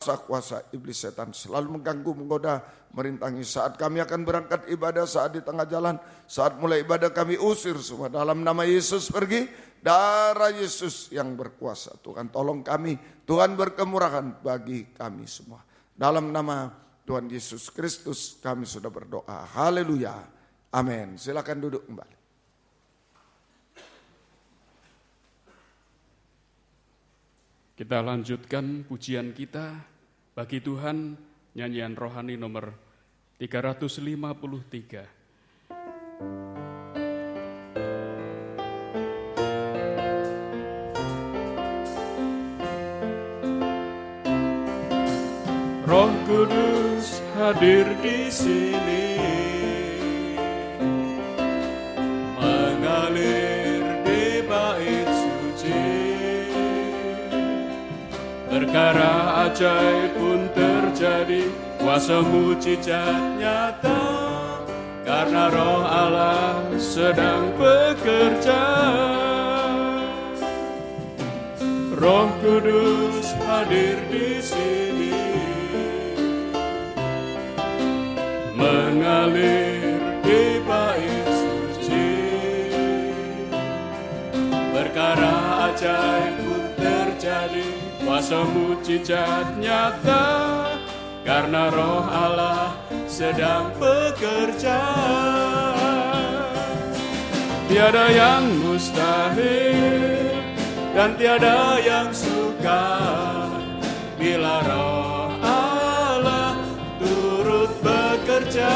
kuasa iblis setan selalu mengganggu, menggoda, merintangi saat kami akan berangkat ibadah, saat di tengah jalan, saat mulai ibadah kami usir semua dalam nama Yesus. Pergi, darah Yesus yang berkuasa. Tuhan tolong kami, Tuhan berkemurahan bagi kami semua. Dalam nama Tuhan Yesus Kristus kami sudah berdoa. Haleluya. Amin. Silakan duduk kembali. Kita lanjutkan pujian kita bagi Tuhan, nyanyian rohani nomor 353. Roh Kudus hadir di sini, mengalir di bait suci. Perkara ajaib pun terjadi, kuasa mujizat nyata, karena Roh Allah sedang bekerja. Roh Kudus hadir di sini, mengalir di bait suci. Perkara ajaib pun terjadi, kuasa mujizat nyata, karena Roh Allah sedang bekerja. Tiada yang mustahil dan tiada yang sukar bila Roh Allah turut bekerja.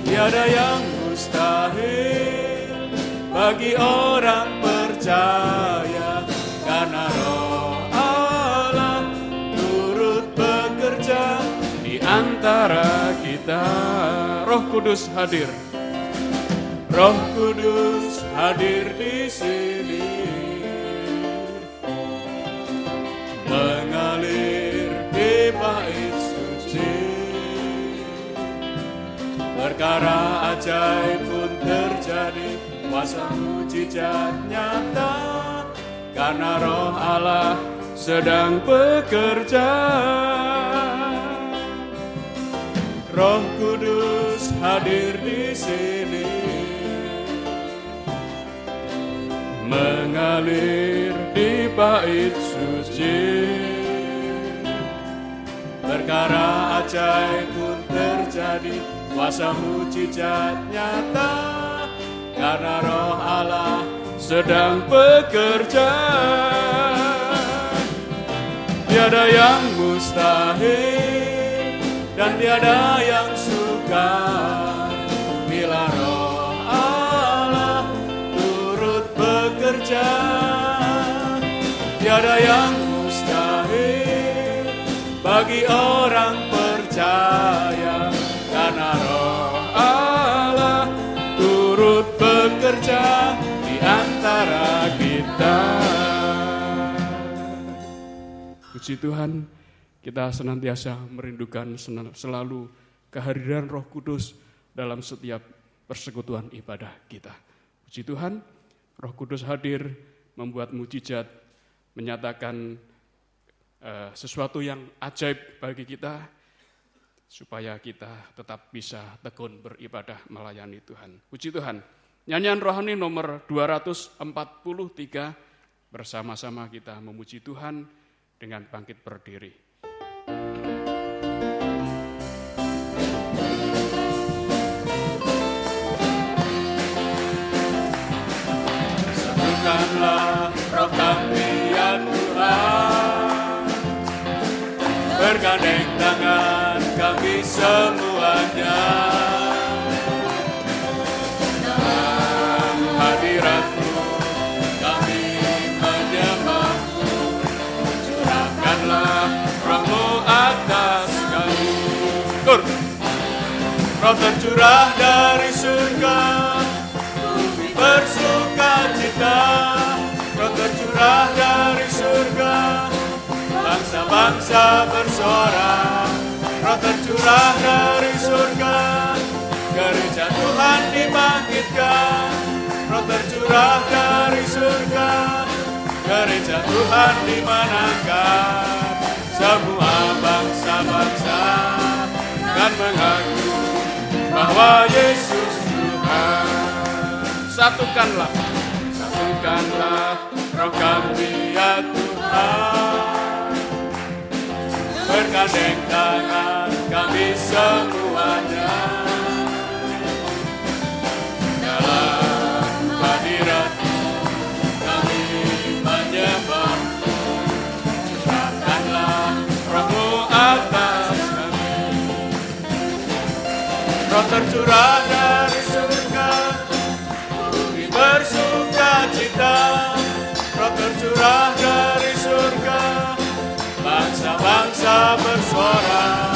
Tiada yang mustahil bagi orang percaya, karena Roh Allah turut bekerja di antara kita. Roh Kudus hadir. Roh Kudus hadir di sini, mengalir di bait suci. Perkara ajaib pun terjadi, kuasa mujizat nyata, karena Roh Allah sedang bekerja. Roh Kudus hadir di sini, mengalir di bait suci. Perkara ajaib pun terjadi, kuasa mujizat nyata, karena Roh Allah sedang bekerja. Tiada yang mustahil dan tiada yang sukar bila Roh Allah turut bekerja. Tiada yang mustahil bagi orang percaya, karena Roh Allah turut bekerja di antara kita. Puji Tuhan, kita senantiasa merindukan selalu kehadiran Roh Kudus dalam setiap persekutuan ibadah kita. Puji Tuhan, Roh Kudus hadir membuat mujizat, menyatakan sesuatu yang ajaib bagi kita, supaya kita tetap bisa tekun beribadah melayani Tuhan. Puji Tuhan. Nyanyian rohani nomor 243, bersama-sama kita memuji Tuhan dengan bangkit berdiri. Satukanlah roh kami ya Tuhan, bergandeng tangan kami semuanya, dalam hadirat-Mu kami menyembah-Mu. Curahkanlah Roh-Mu atas kami. Roh tercurah dari surga, bumi bersuka cita. Roh tercurah dari surga, bangsa-bangsa bersorak. Roh tercurah dari surga, gereja Tuhan dibangkitkan. Roh tercurah dari surga, gereja Tuhan dimenangkan. mengaku bahwa Yesus Tuhan. Satukanlah roh kami ya Tuhan, bergandeng tangan kami semuanya dalam hadirat kami menyembah. Curahkanlah roh-Mu atas kami, roh tercurah dari surga, bumi bersuka cita. Roh tercurah dari surga, bangsa-bangsa bersuara.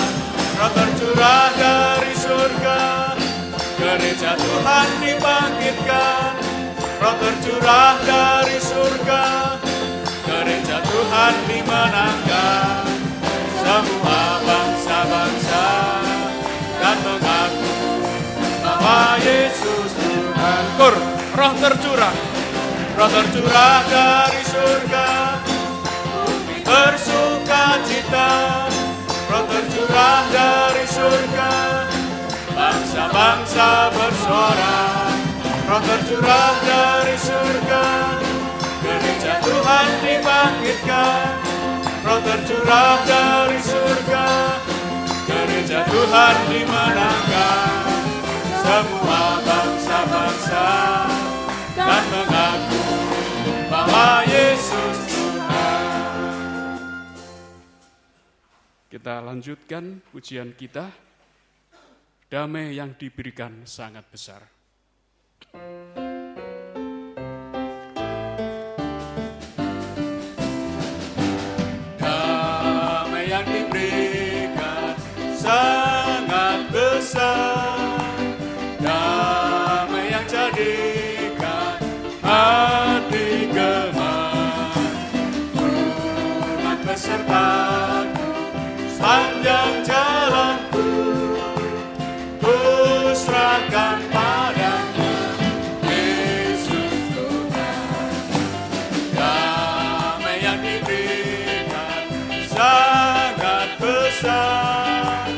Roh tercurah dari surga, gereja Tuhan dibangkitkan. Roh tercurah dari surga, gereja Tuhan dimenangkan. Semua bangsa-bangsa dan mengaku bahwa Yesus Tuhan. Roh tercurah dari surga, bumi bersuka cita. Roh tercurah dari surga, bangsa-bangsa bersuara. Roh tercurah dari surga, gereja Tuhan dibangkitkan. Roh tercurah dari surga, gereja Tuhan dimenangkan. Semua bangsa-bangsa dan mengaku bahwa Yesus Tuhan. Kita lanjutkan pujian kita. Damai yang diberikan sangat besar. Damai yang diberikan sangat besar. Damai yang jadikan hati gemar. Tuhan besertaku sepanjang jalanku, ku serahkan padanya Yesus Tuhan. Damai yang diberikan sangat besar.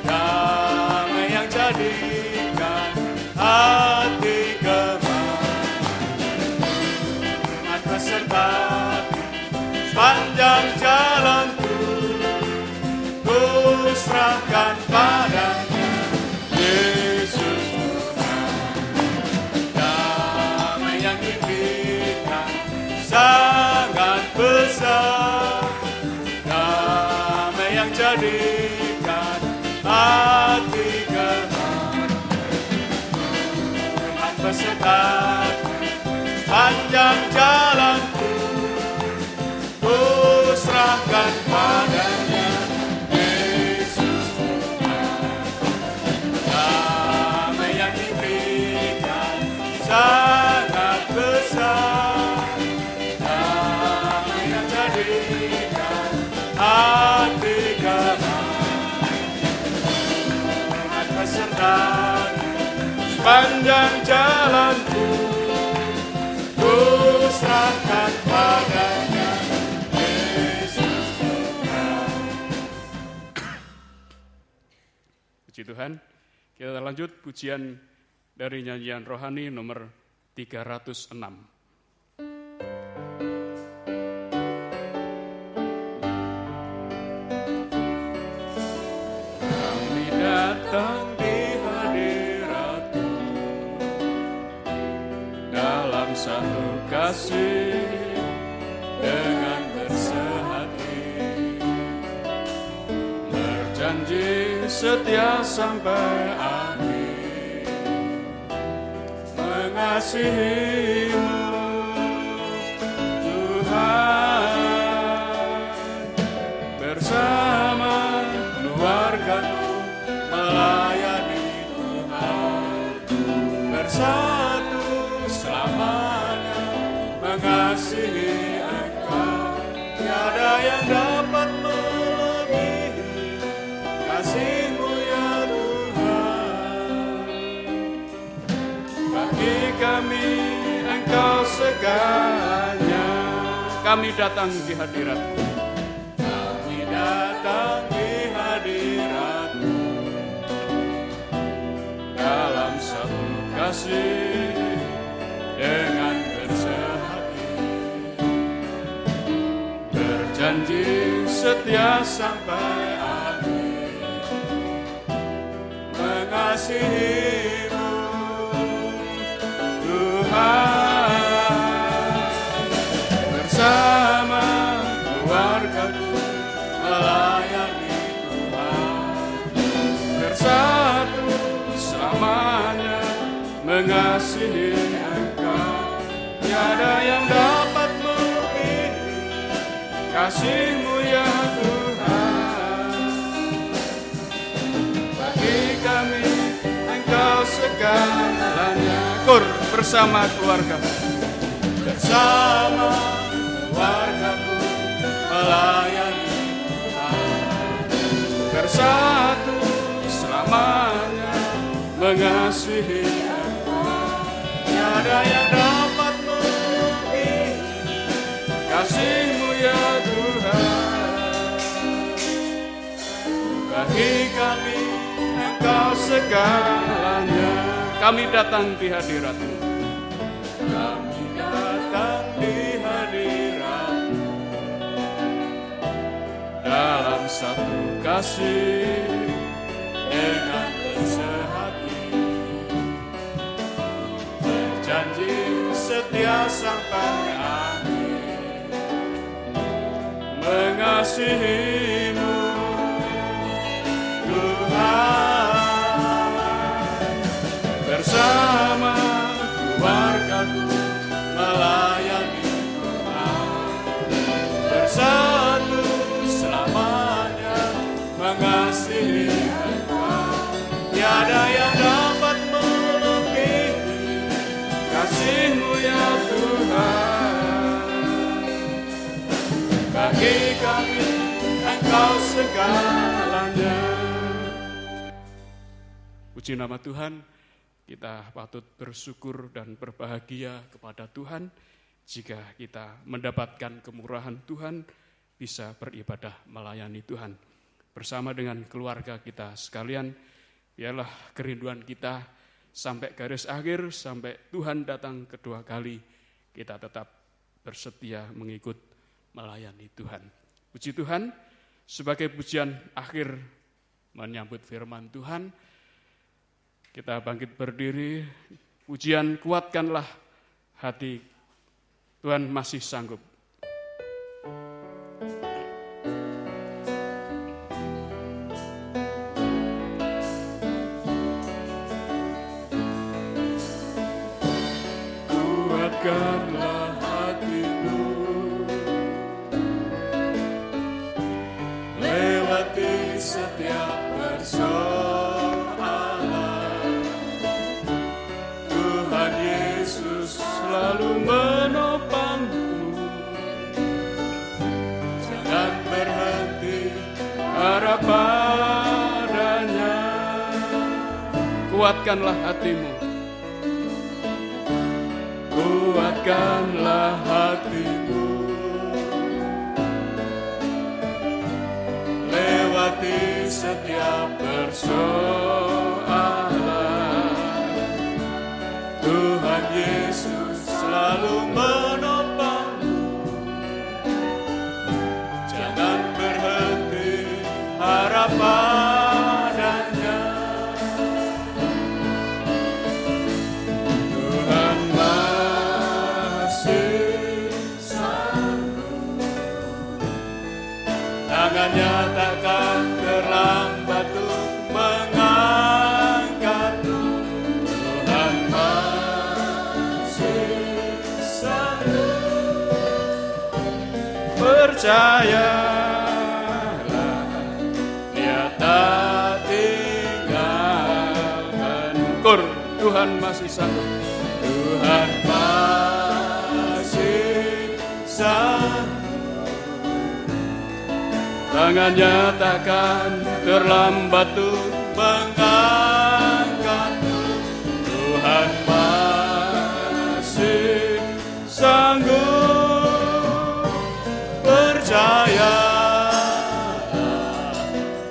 Damai yang jadikan hati gemar. Tuhan besertaku sepanjang jalanku, ku serahkan padanya Yesus Tuhan. Damai yang diberikan sangat besar. Damai yang jadikan hati gemar. Tuhan besertaku panjang jalanku, ku serahkan padanya Yesus Tuhan. Damai yang diberikan sangat besar. Damai yang jadikan hati gemar. Tuhan besertaku sepanjang jalanku, ku serahkan padanya Yesus Tuhan. Puji Tuhan. Kita lanjut pujian dari nyanyian rohani nomor 306. Kami datang di hadirat-Mu dalam satu kasih dengan bersehati, berjanji setia sampai akhir, mengasihi-Mu Tuhan, bersama keluarga-Mu melayani Tuhan, bersatu selamanya mengasihi Engkau. Tiada yang dapat melebihi kasih-Mu ya Tuhan. Bagi kami Engkau segalanya. Kami datang di hadirat-Mu. Kami datang di hadirat-Mu setia sampai akhir, mengasihi-Mu Tuhan. Bersama keluargaku melayani Tuhan, bersatu selamanya mengasihi Engkau. Tiada yang dapat melebihi kasih-Mu ya Tuhan. Bagi kami Engkau segalanya. Kur bersama keluarga, bersama keluargaku melayani Tuhan, bersatu selamanya mengasihi Engkau. Tiada yang dapat melebihi kasih-Mu ya Tuhan. Bagi kami Engkau segalanya. Kami datang di hadirat-Mu, kami datang di hadirat-Mu dalam satu kasih dengan sehati, berjanji setia sampai akhir, mengasihi-Mu Tuhan. Bersama keluargaku melayani Tuhan, bersatu selamanya mengasihi Engkau. Tiada yang dapat melebihi kasih-Mu ya Tuhan. Bagi kami Engkau segalanya. Puji nama Tuhan. Kita patut bersyukur dan berbahagia kepada Tuhan jika kita mendapatkan kemurahan Tuhan, bisa beribadah melayani Tuhan. Bersama dengan keluarga kita sekalian, biarlah kerinduan kita sampai garis akhir, sampai Tuhan datang kedua kali, kita tetap bersetia mengikut melayani Tuhan. Puji Tuhan, sebagai pujian akhir menyambut firman Tuhan, kita bangkit berdiri, pujian kuatkanlah hati, Tuhan masih sanggup. Kuatkanlah hatimu, lewati setiap persoalan. Selalu menopangmu, jangan berhenti harap padanya. Kuatkanlah hatimu, kuatkanlah hatimu, lewati setiap persoalan. Tuhan Yesus selalu menopangmu, jangan berhenti harap padanya. Tuhan masih sanggup, tangannya takkan terlambat untuk mengangkatmu. Tuhan percayalah, Dia tak tinggalkan. Kur, Tuhan masih sanggup, Tuhan masih sanggup, tangannya takkan terlambat untuk mengangkatmu. Tuhan masih sanggup, percayalah,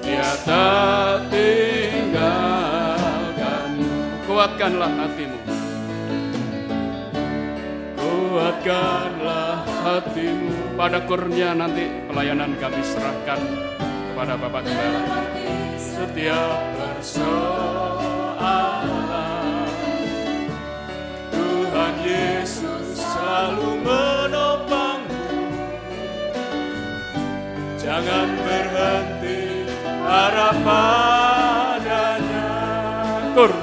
Dia tak tinggalkan. Kuatkanlah hatimu, kuatkanlah hatimu, pada kurnia nanti pelayanan kami serahkan kepada Bapak Gembala. Setiap persoalan Tuhan Yesus selalu menopangmu. Jangan berhenti harap padanya. Kur.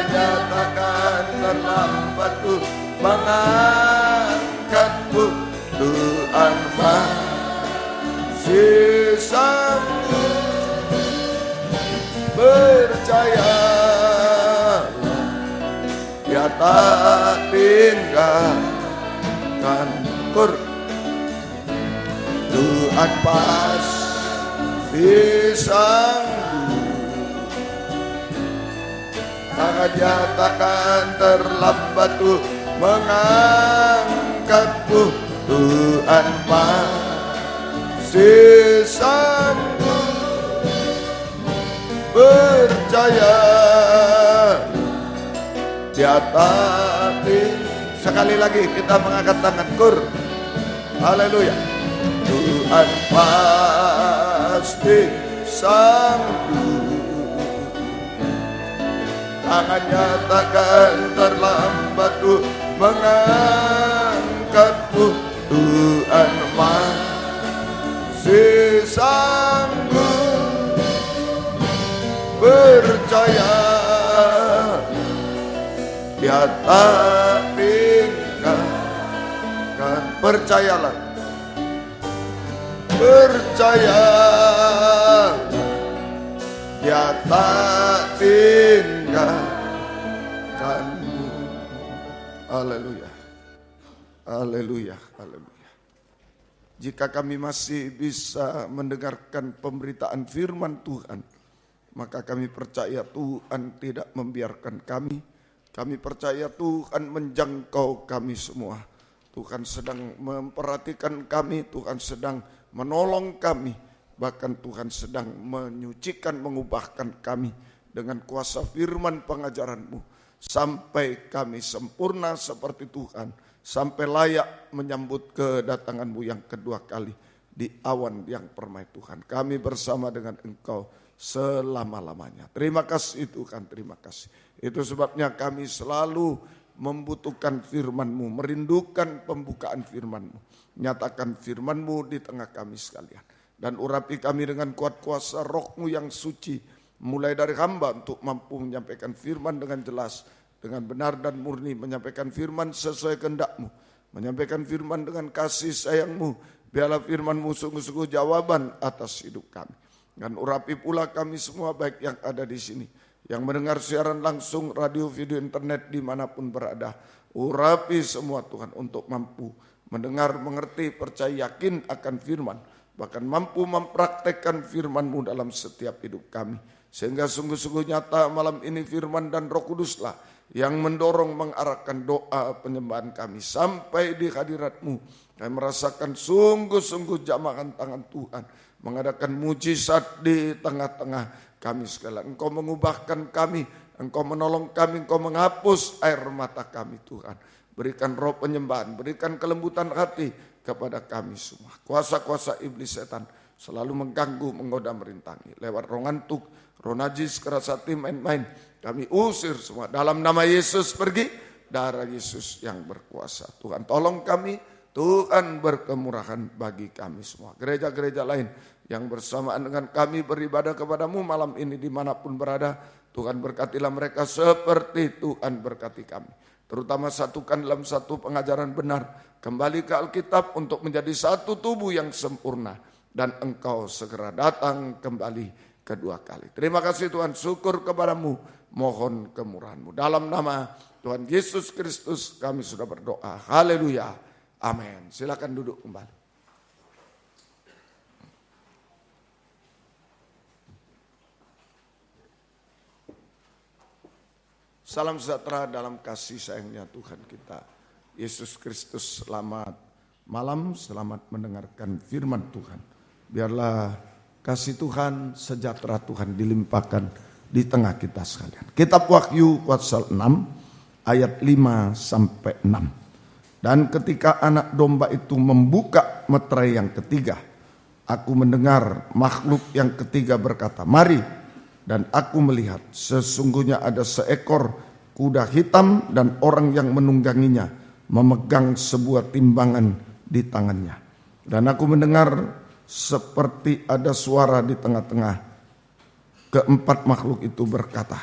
Nyatakan terlambat tuh mengangkatmu, Tuhan masih sanggup. Percaya Dia tak tinggalkan. Kur. Tuhan pasti sanggup. Tangan nyatakan terlambat tuh mengangkatmu, Tuhan masih sanggup. Percaya Dia tak tinggalkan. Sekali lagi kita mengangkat tangan. Kur. Haleluya. Tuhan pasti sanggup. Tangan nyatakan terlambat tuh mengangkatmu, Tuhan masih sanggup. Percaya Dia tak tinggalkan. Percayalah. Percaya Dia tak tinggalkanmu. Haleluya. Haleluya. Haleluya. Jika kami masih bisa mendengarkan pemberitaan firman Tuhan, maka kami percaya Tuhan tidak membiarkan kami. Kami percaya Tuhan menjangkau kami semua. Tuhan sedang memperhatikan kami, Tuhan sedang menolong kami. Bahkan Tuhan sedang menyucikan, mengubahkan kami dengan kuasa firman pengajaran-Mu. Sampai kami sempurna seperti Tuhan. Sampai layak menyambut kedatangan-Mu yang kedua kali di awan yang permai Tuhan. Kami bersama dengan Engkau selama-lamanya. Terima kasih Tuhan, terima kasih. Itu sebabnya kami selalu membutuhkan firman-Mu, merindukan pembukaan firman-Mu. Nyatakan firman-Mu di tengah kami sekalian. Dan urapi kami dengan kuat kuasa Roh-Mu yang suci. Mulai dari hamba untuk mampu menyampaikan firman dengan jelas, dengan benar dan murni. Menyampaikan firman sesuai kehendak-Mu. Menyampaikan firman dengan kasih sayang-Mu. Biarlah firman-Mu sungguh-sungguh jawaban atas hidup kami. Dan urapi pula kami semua baik yang ada di sini. Yang mendengar siaran langsung, radio, video, internet dimanapun berada. Urapi semua Tuhan untuk mampu mendengar, mengerti, percaya, yakin akan firman. Bahkan mampu mempraktekkan firman-Mu dalam setiap hidup kami. Sehingga sungguh-sungguh nyata malam ini firman dan Roh Kuduslah yang mendorong mengarahkan doa penyembahan kami sampai di hadirat-Mu. Kami merasakan sungguh-sungguh jamahan tangan Tuhan. Mengadakan mujizat di tengah-tengah kami sekalian. Engkau mengubahkan kami, Engkau menolong kami, Engkau menghapus air mata kami Tuhan. Berikan roh penyembahan, berikan kelembutan hati kepada kami semua. Kuasa-kuasa iblis setan selalu mengganggu, menggoda, merintangi. Lewat roh ngantuk, roh najis, keras hati, main-main. Kami usir semua. Dalam nama Yesus pergi, darah Yesus yang berkuasa. Tuhan tolong kami, Tuhan berkemurahan bagi kami semua. Gereja-gereja lain yang bersamaan dengan kami beribadah kepada-Mu malam ini dimanapun berada. Tuhan berkatilah mereka seperti Tuhan berkati kami. Terutama satukan dalam satu pengajaran benar. Kembali ke Alkitab untuk menjadi satu tubuh yang sempurna. Dan Engkau segera datang kembali kedua kali. Terima kasih Tuhan, syukur kepada-Mu. Mohon kemurahan-Mu. Dalam nama Tuhan Yesus Kristus kami sudah berdoa. Haleluya. Amin. Silakan duduk kembali. Salam sejahtera dalam kasih sayangnya Tuhan kita. Yesus Kristus, selamat malam, selamat mendengarkan firman Tuhan. Biarlah kasih Tuhan, sejahtera Tuhan dilimpahkan di tengah kita sekalian. Kitab Wahyu pasal 6 ayat 5 sampai 6. Dan ketika anak domba itu membuka meterai yang ketiga, aku mendengar makhluk yang ketiga berkata, "Mari." Dan aku melihat sesungguhnya ada seekor kuda hitam dan orang yang menungganginya memegang sebuah timbangan di tangannya. Dan aku mendengar seperti ada suara di tengah-tengah keempat makhluk itu berkata,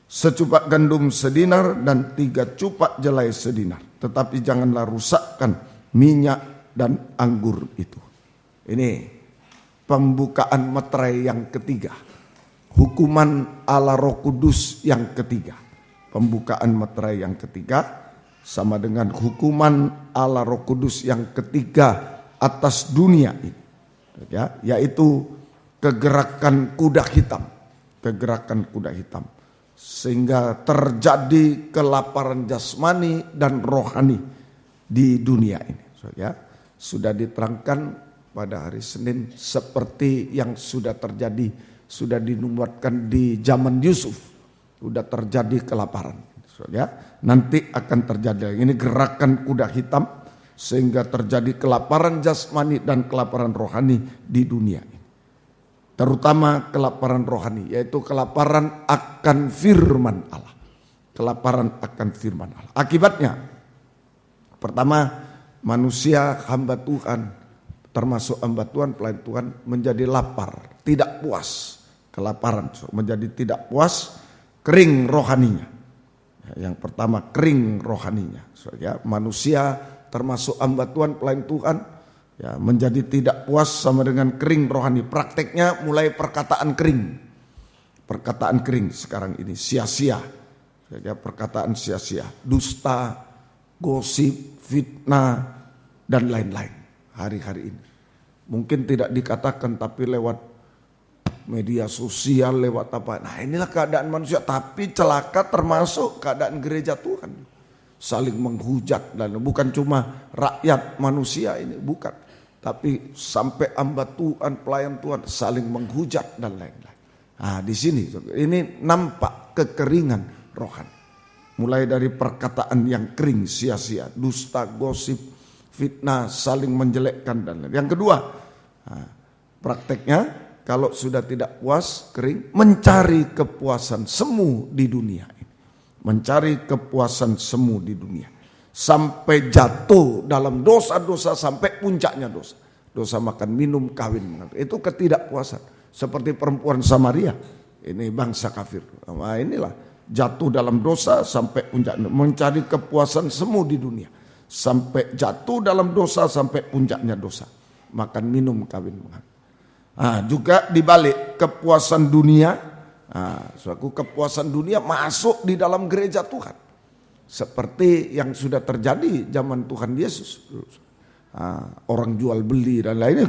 "Secupak gandum sedinar dan 3 cupak jelai sedinar. Tetapi janganlah rusakkan minyak dan anggur itu." Ini pembukaan meterai yang ketiga. Hukuman Allah Roh Kudus yang ketiga. Pembukaan meterai yang ketiga sama dengan hukuman Allah Roh Kudus yang ketiga atas dunia ini. Ya, yaitu kegerakan kuda hitam. Kegerakan kuda hitam. Sehingga terjadi kelaparan jasmani dan rohani di dunia ini. Ya, sudah diterangkan pada hari Senin seperti yang sudah terjadi, sudah dinubuatkan di zaman Yusuf. Sudah terjadi kelaparan. Ya, nanti akan terjadi. Ini gerakan kuda hitam sehingga terjadi kelaparan jasmani dan kelaparan rohani di dunia ini. Terutama kelaparan rohani, yaitu kelaparan akan firman Allah. Kelaparan akan firman Allah. Akibatnya, pertama, manusia hamba Tuhan, termasuk hamba Tuhan, pelayan Tuhan, menjadi lapar, tidak puas. Kelaparan, menjadi tidak puas, kering rohaninya. Yang pertama, kering rohaninya. Ya, manusia termasuk hamba Tuhan, pelayan Tuhan, ya, menjadi tidak puas sama dengan kering rohani. Prakteknya mulai perkataan kering. Perkataan kering sekarang ini sia-sia. Ya, perkataan sia-sia, dusta, gosip, fitnah, dan lain-lain hari-hari ini. Mungkin tidak dikatakan tapi lewat media sosial, lewat apa. Nah, inilah keadaan manusia, tapi celaka termasuk keadaan gereja Tuhan. Saling menghujat, dan bukan cuma rakyat manusia ini, bukan. Tapi sampai hamba Tuhan, pelayan Tuhan saling menghujat dan lain-lain. Nah, di sini ini nampak kekeringan rohani. Mulai dari perkataan yang kering, sia-sia, dusta, gosip, fitnah, saling menjelekkan dan lain-lain. Yang kedua, prakteknya kalau sudah tidak puas, kering, mencari kepuasan semu di dunia ini. Mencari kepuasan semu di dunia. Sampai jatuh dalam dosa-dosa sampai puncaknya dosa. Dosa makan, minum, kawin. Itu ketidakpuasan. Seperti perempuan Samaria. Ini bangsa kafir. Nah, inilah jatuh dalam dosa sampai puncaknya. Mencari kepuasan semu di dunia. Sampai jatuh dalam dosa sampai puncaknya dosa. Makan, minum, kawin. Nah, juga dibalik kepuasan dunia. Nah, suatu kepuasan dunia masuk di dalam gereja Tuhan. Seperti yang sudah terjadi zaman Tuhan Yesus. Orang jual beli dan lainnya,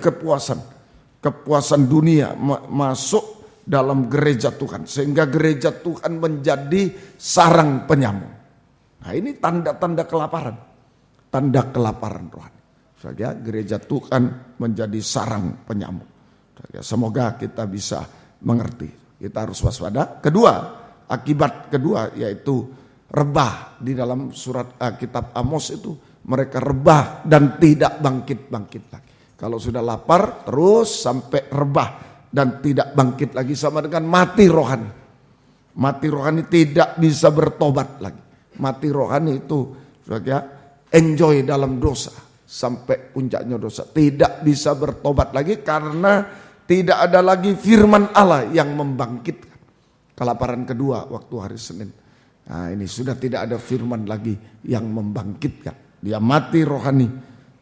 kepuasan dunia masuk dalam gereja Tuhan. Sehingga gereja Tuhan menjadi sarang penyambung. Nah, ini tanda-tanda kelaparan. Tanda kelaparan rohani. Saja gereja Tuhan menjadi sarang penyambung. Semoga kita bisa mengerti. Kita harus waspada. Kedua, akibat kedua yaitu rebah. Di dalam surat kitab Amos itu mereka rebah dan tidak bangkit-bangkit lagi. Kalau sudah lapar terus sampai rebah dan tidak bangkit lagi, sama dengan mati rohani. Mati rohani, tidak bisa bertobat lagi. Mati rohani itu enjoy dalam dosa sampai puncaknya dosa. Tidak bisa bertobat lagi karena tidak ada lagi firman Allah yang membangkitkan. Kelaparan kedua waktu hari Senin. Nah, ini sudah tidak ada firman lagi yang membangkitkan. Dia mati rohani.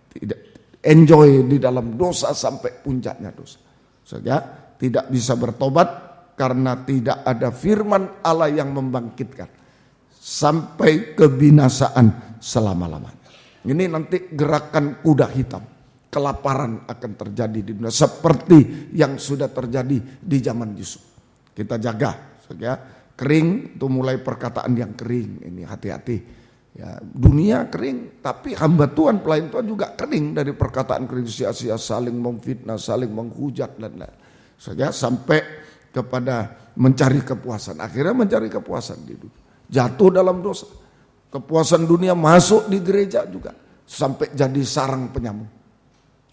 Tidak enjoy di dalam dosa sampai puncaknya dosa. Saja tidak bisa bertobat karena tidak ada firman Allah yang membangkitkan. Sampai kebinasaan selama-lamanya. Ini nanti gerakan kuda hitam. Kelaparan akan terjadi di dunia seperti yang sudah terjadi di zaman Yusuf. Kita jaga, ya. Kering itu mulai perkataan yang kering, ini hati-hati. Ya, dunia kering, tapi hamba Tuhan, pelayan Tuhan juga kering dari perkataan kering, sia-sia, saling memfitnah, saling menghujat dan lain. Saja sampai kepada mencari kepuasan. Akhirnya mencari kepuasan di dunia. Jatuh dalam dosa. Kepuasan dunia masuk di gereja juga. Sampai jadi sarang penyambung.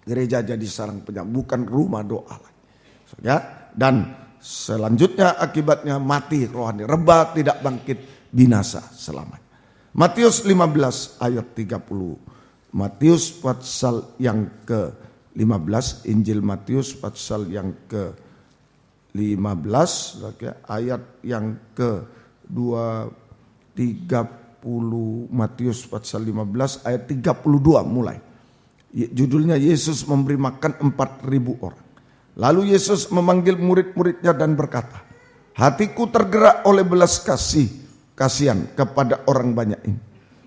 Gereja jadi sarang penyambung, bukan rumah doa lagi. Saja, dan selanjutnya akibatnya mati rohani. Rebah, tidak bangkit, binasa selamanya. Matius 15 ayat 30. Matius pasal yang ke-15, Injil Matius pasal yang ke-15, ayat yang ke-30, Matius pasal 15 ayat 32 mulai. Judulnya Yesus memberi makan 4.000 orang. Lalu Yesus memanggil murid-muridnya dan berkata, hatiku tergerak oleh belas kasihan kepada orang banyak ini.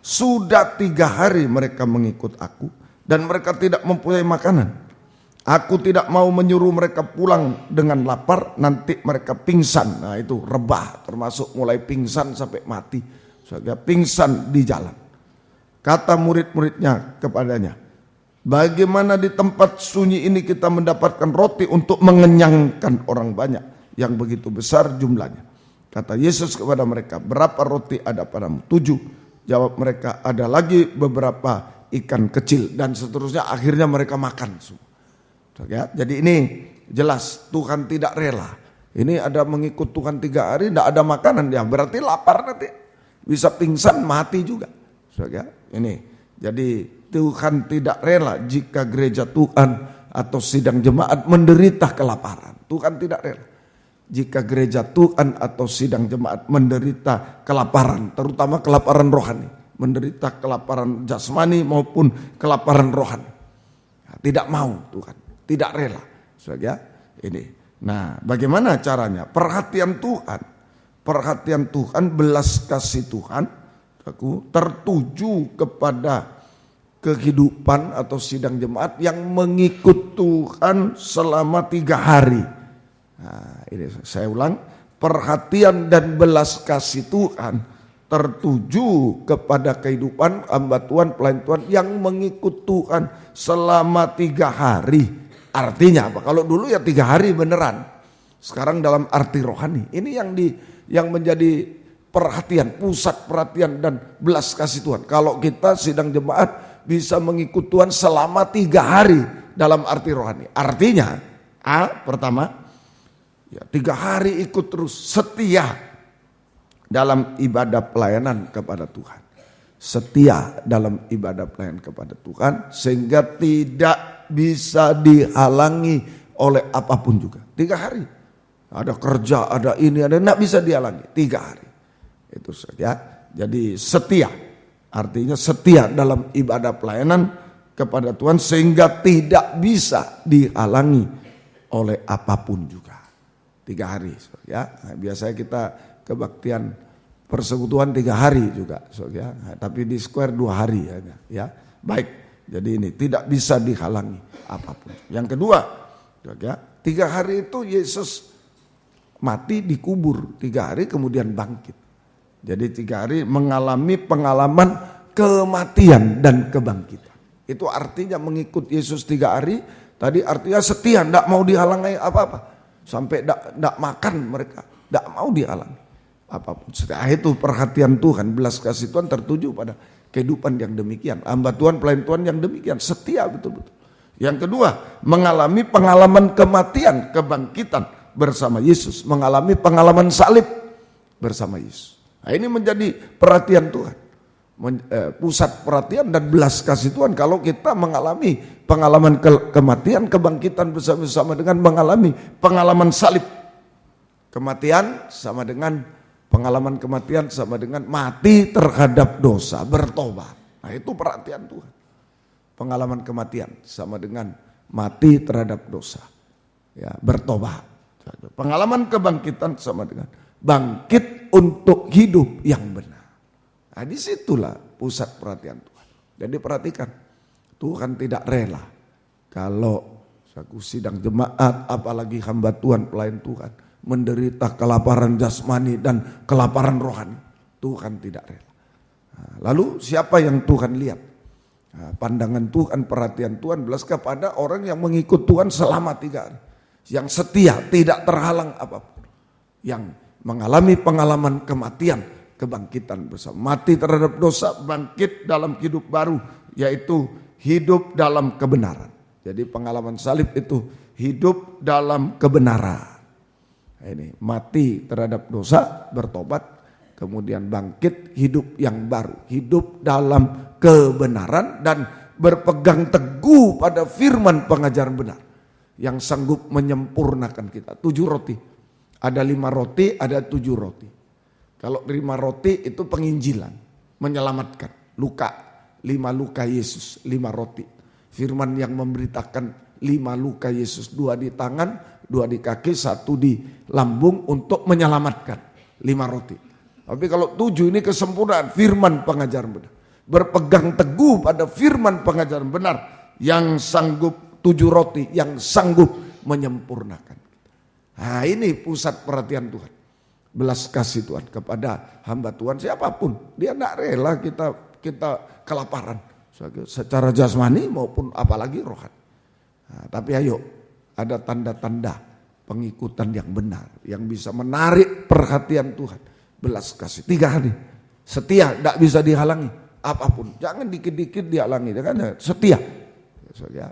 Sudah 3 hari mereka mengikut aku dan mereka tidak mempunyai makanan. Aku tidak mau menyuruh mereka pulang dengan lapar, nanti mereka pingsan. Nah itu rebah, termasuk mulai pingsan sampai mati. Sehingga pingsan di jalan. Kata murid-muridnya kepadanya, bagaimana di tempat sunyi ini kita mendapatkan roti untuk mengenyangkan orang banyak yang begitu besar jumlahnya? Kata Yesus kepada mereka, berapa roti ada padamu? 7. Jawab mereka, ada lagi beberapa ikan kecil. Dan seterusnya, akhirnya mereka makan semua. Jadi ini jelas Tuhan tidak rela. Ini ada mengikut Tuhan 3 hari, tidak ada makanan dia. Berarti lapar nanti. Bisa pingsan, mati juga. Ini. Jadi Tuhan tidak rela jika gereja Tuhan atau sidang jemaat menderita kelaparan. Tuhan tidak rela. Jika gereja Tuhan atau sidang jemaat menderita kelaparan, terutama kelaparan rohani, menderita kelaparan jasmani maupun kelaparan rohani, tidak mau Tuhan, tidak rela. Ini. Nah, bagaimana caranya? Perhatian Tuhan, belas kasih Tuhan, tertuju kepada kehidupan atau sidang jemaat yang mengikut Tuhan selama 3 hari. Nah, ini saya ulang, perhatian dan belas kasih Tuhan tertuju kepada kehidupan hamba Tuhan, pelayan Tuhan yang mengikut Tuhan selama 3 hari. Artinya apa? Kalau dulu ya 3 hari beneran. Sekarang dalam arti rohani. Ini yang menjadi perhatian, pusat perhatian dan belas kasih Tuhan. Kalau kita sidang jemaat bisa mengikut Tuhan selama 3 hari dalam arti rohani. Artinya, pertama, ya 3 hari ikut terus setia dalam ibadah pelayanan kepada Tuhan. Setia dalam ibadah pelayanan kepada Tuhan sehingga tidak bisa dihalangi oleh apapun juga. 3 hari. Ada kerja, ada ini, ada tidak bisa dihalangi. 3 hari. Itu saja. Jadi setia. Artinya setia dalam ibadah pelayanan kepada Tuhan sehingga tidak bisa dihalangi oleh apapun juga. 3 hari, ya. Nah, biasanya kita kebaktian persekutuan 3 hari juga, ya. Nah, tapi di square 2 hari aja, ya. Baik, jadi ini tidak bisa dihalangi apapun. Yang kedua, ya, 3 hari itu Yesus mati dikubur, 3 hari kemudian bangkit. Jadi 3 hari mengalami pengalaman kematian dan kebangkitan. Itu artinya mengikut Yesus 3 hari, tadi artinya setia, tidak mau dihalangi apa-apa. Sampai tidak makan mereka, tidak mau dihalangi apapun. Setelah itu perhatian Tuhan, belas kasih Tuhan tertuju pada kehidupan yang demikian. Hamba Tuhan, pelayan Tuhan yang demikian, setia betul-betul. Yang kedua, mengalami pengalaman kematian, kebangkitan bersama Yesus. Mengalami pengalaman salib bersama Yesus. Nah, ini menjadi perhatian Tuhan. Pusat perhatian dan belas kasih Tuhan kalau kita mengalami pengalaman kematian, kebangkitan bersama-sama dengan mengalami pengalaman salib. Kematian sama dengan pengalaman kematian sama dengan mati terhadap dosa, bertobat. Nah, itu perhatian Tuhan. Pengalaman kematian sama dengan mati terhadap dosa, ya, bertobat. Pengalaman kebangkitan sama dengan bangkit untuk hidup yang benar. Nah, disitulah pusat perhatian Tuhan. Jadi perhatikan, Tuhan tidak rela kalau saku sidang jemaat, apalagi hamba Tuhan, pelayan Tuhan, menderita kelaparan jasmani dan kelaparan rohani. Tuhan tidak rela. Nah, Lalu siapa yang Tuhan lihat? Nah, pandangan Tuhan, perhatian Tuhan belas kepada orang yang mengikut Tuhan selama 3 hari. Yang setia, tidak terhalang apapun. Yang mengalami pengalaman kematian, kebangkitan bersama. Mati terhadap dosa, bangkit dalam hidup baru, yaitu hidup dalam kebenaran. Jadi pengalaman salib itu hidup dalam kebenaran. Ini mati terhadap dosa, bertobat, kemudian bangkit, hidup yang baru, hidup dalam kebenaran dan berpegang teguh pada firman pengajaran benar yang sanggup menyempurnakan kita. 7 roti, ada 5 roti, ada 7 roti. Kalau 5 roti itu penginjilan, menyelamatkan. Luka, 5 luka Yesus, 5 roti. Firman yang memberitakan 5 luka Yesus, 2 di tangan, 2 di kaki, 1 di lambung untuk menyelamatkan. 5 roti. Tapi kalau 7 ini kesempurnaan firman pengajaran benar. Berpegang teguh pada firman pengajaran benar yang sanggup, 7 roti yang sanggup menyempurnakan. Nah ini pusat perhatian Tuhan. Belas kasih Tuhan kepada hamba Tuhan siapapun. Dia tidak rela kita kelaparan. Secara jasmani maupun apalagi rohani. Nah, tapi ayo ada tanda-tanda pengikutan yang benar. Yang bisa menarik perhatian Tuhan. Belas kasih 3 hari. Setia, tidak bisa dihalangi. Apapun, jangan dikit-dikit dihalangi. Kan? Setia.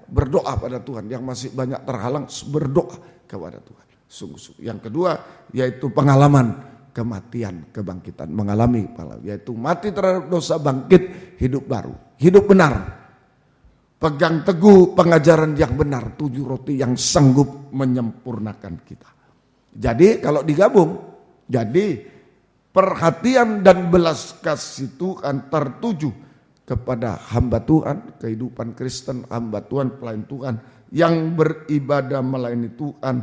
Berdoa pada Tuhan. Yang masih banyak terhalang, berdoa kepada Tuhan. Sungguh-sungguh. Yang kedua yaitu pengalaman kematian, kebangkitan. Mengalami yaitu mati terhadap dosa, bangkit, hidup baru. Hidup benar. Pegang teguh pengajaran yang benar. 7 roti yang sanggup menyempurnakan kita. Jadi kalau digabung, jadi perhatian dan belas kasih Tuhan tertuju kepada hamba Tuhan, kehidupan Kristen, hamba Tuhan, pelayan Tuhan yang beribadah melayani Tuhan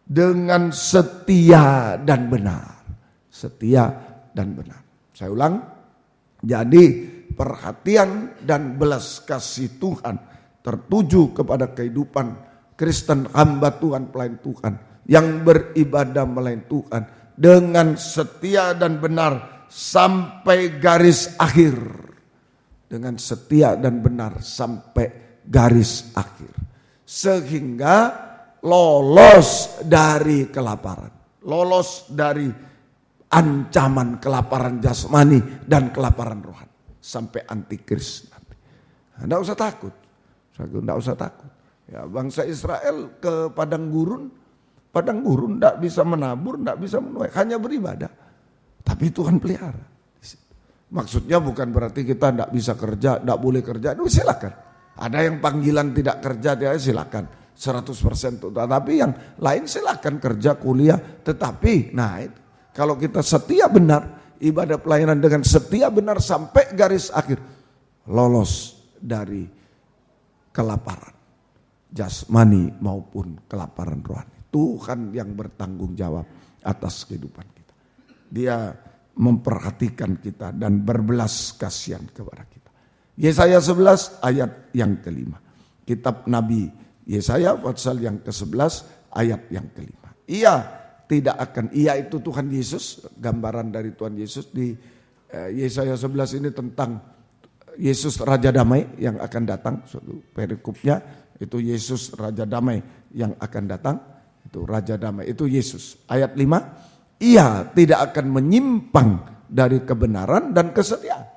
dengan setia dan benar. Setia dan benar. Saya ulang, jadi perhatian dan belas kasih Tuhan tertuju kepada kehidupan Kristen, hamba Tuhan, pelayan Tuhan yang beribadah melayani Tuhan dengan setia dan benar sampai garis akhir. Dengan setia dan benar sampai garis akhir. Sehingga lolos dari kelaparan. Lolos dari ancaman kelaparan jasmani dan kelaparan rohani. Sampai antikris nanti. Tidak usah takut. Tidak usah takut. Ya, bangsa Israel ke padang gurun tidak bisa menabur, tidak bisa menuai, hanya beribadah. Tapi Tuhan pelihara. Maksudnya bukan berarti kita tidak bisa kerja, tidak boleh kerja, itu silakan. Ada yang panggilan tidak kerja, dia silakan 100%. Tapi yang lain silakan kerja, kuliah. Tetapi, nah itu, kalau kita setia benar, ibadah pelayanan dengan setia benar sampai garis akhir, lolos dari kelaparan jasmani maupun kelaparan rohani. Tuhan yang bertanggung jawab atas kehidupan kita. Dia memperhatikan kita dan berbelas kasihan kepada kita. Yesaya 11 ayat yang kelima. Kitab Nabi Yesaya pasal yang ke-11 ayat yang kelima. Ia itu Tuhan Yesus, gambaran dari Tuhan Yesus di Yesaya 11 ini tentang Yesus Raja Damai yang akan datang. Suatu perikopnya itu Yesus Raja Damai yang akan datang. Itu Raja Damai, itu Yesus. Ayat 5, ia tidak akan menyimpang dari kebenaran dan kesetiaan.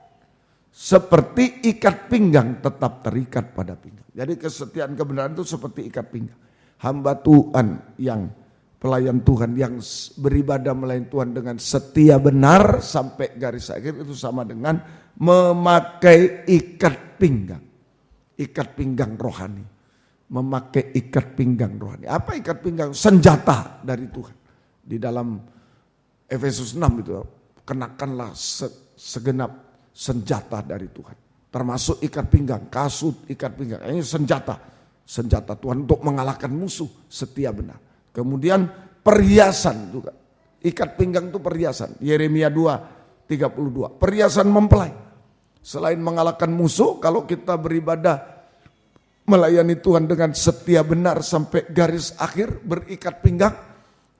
Seperti ikat pinggang tetap terikat pada pinggang. Jadi kesetiaan kebenaran itu seperti ikat pinggang. Hamba Tuhan yang pelayan Tuhan yang beribadah melayani Tuhan dengan setia benar sampai garis akhir itu sama dengan memakai ikat pinggang. Ikat pinggang rohani. Memakai ikat pinggang rohani. Apa ikat pinggang? Senjata dari Tuhan. Di dalam Efesus 6 itu, kenakanlah segenap senjata dari Tuhan. Termasuk ikat pinggang, kasut, ikat pinggang. Ini senjata. Senjata Tuhan untuk mengalahkan musuh, setia benar. Kemudian perhiasan juga. Ikat pinggang itu perhiasan. Yeremia 2:32. Perhiasan mempelai. Selain mengalahkan musuh, kalau kita beribadah melayani Tuhan dengan setia benar sampai garis akhir, berikat pinggang,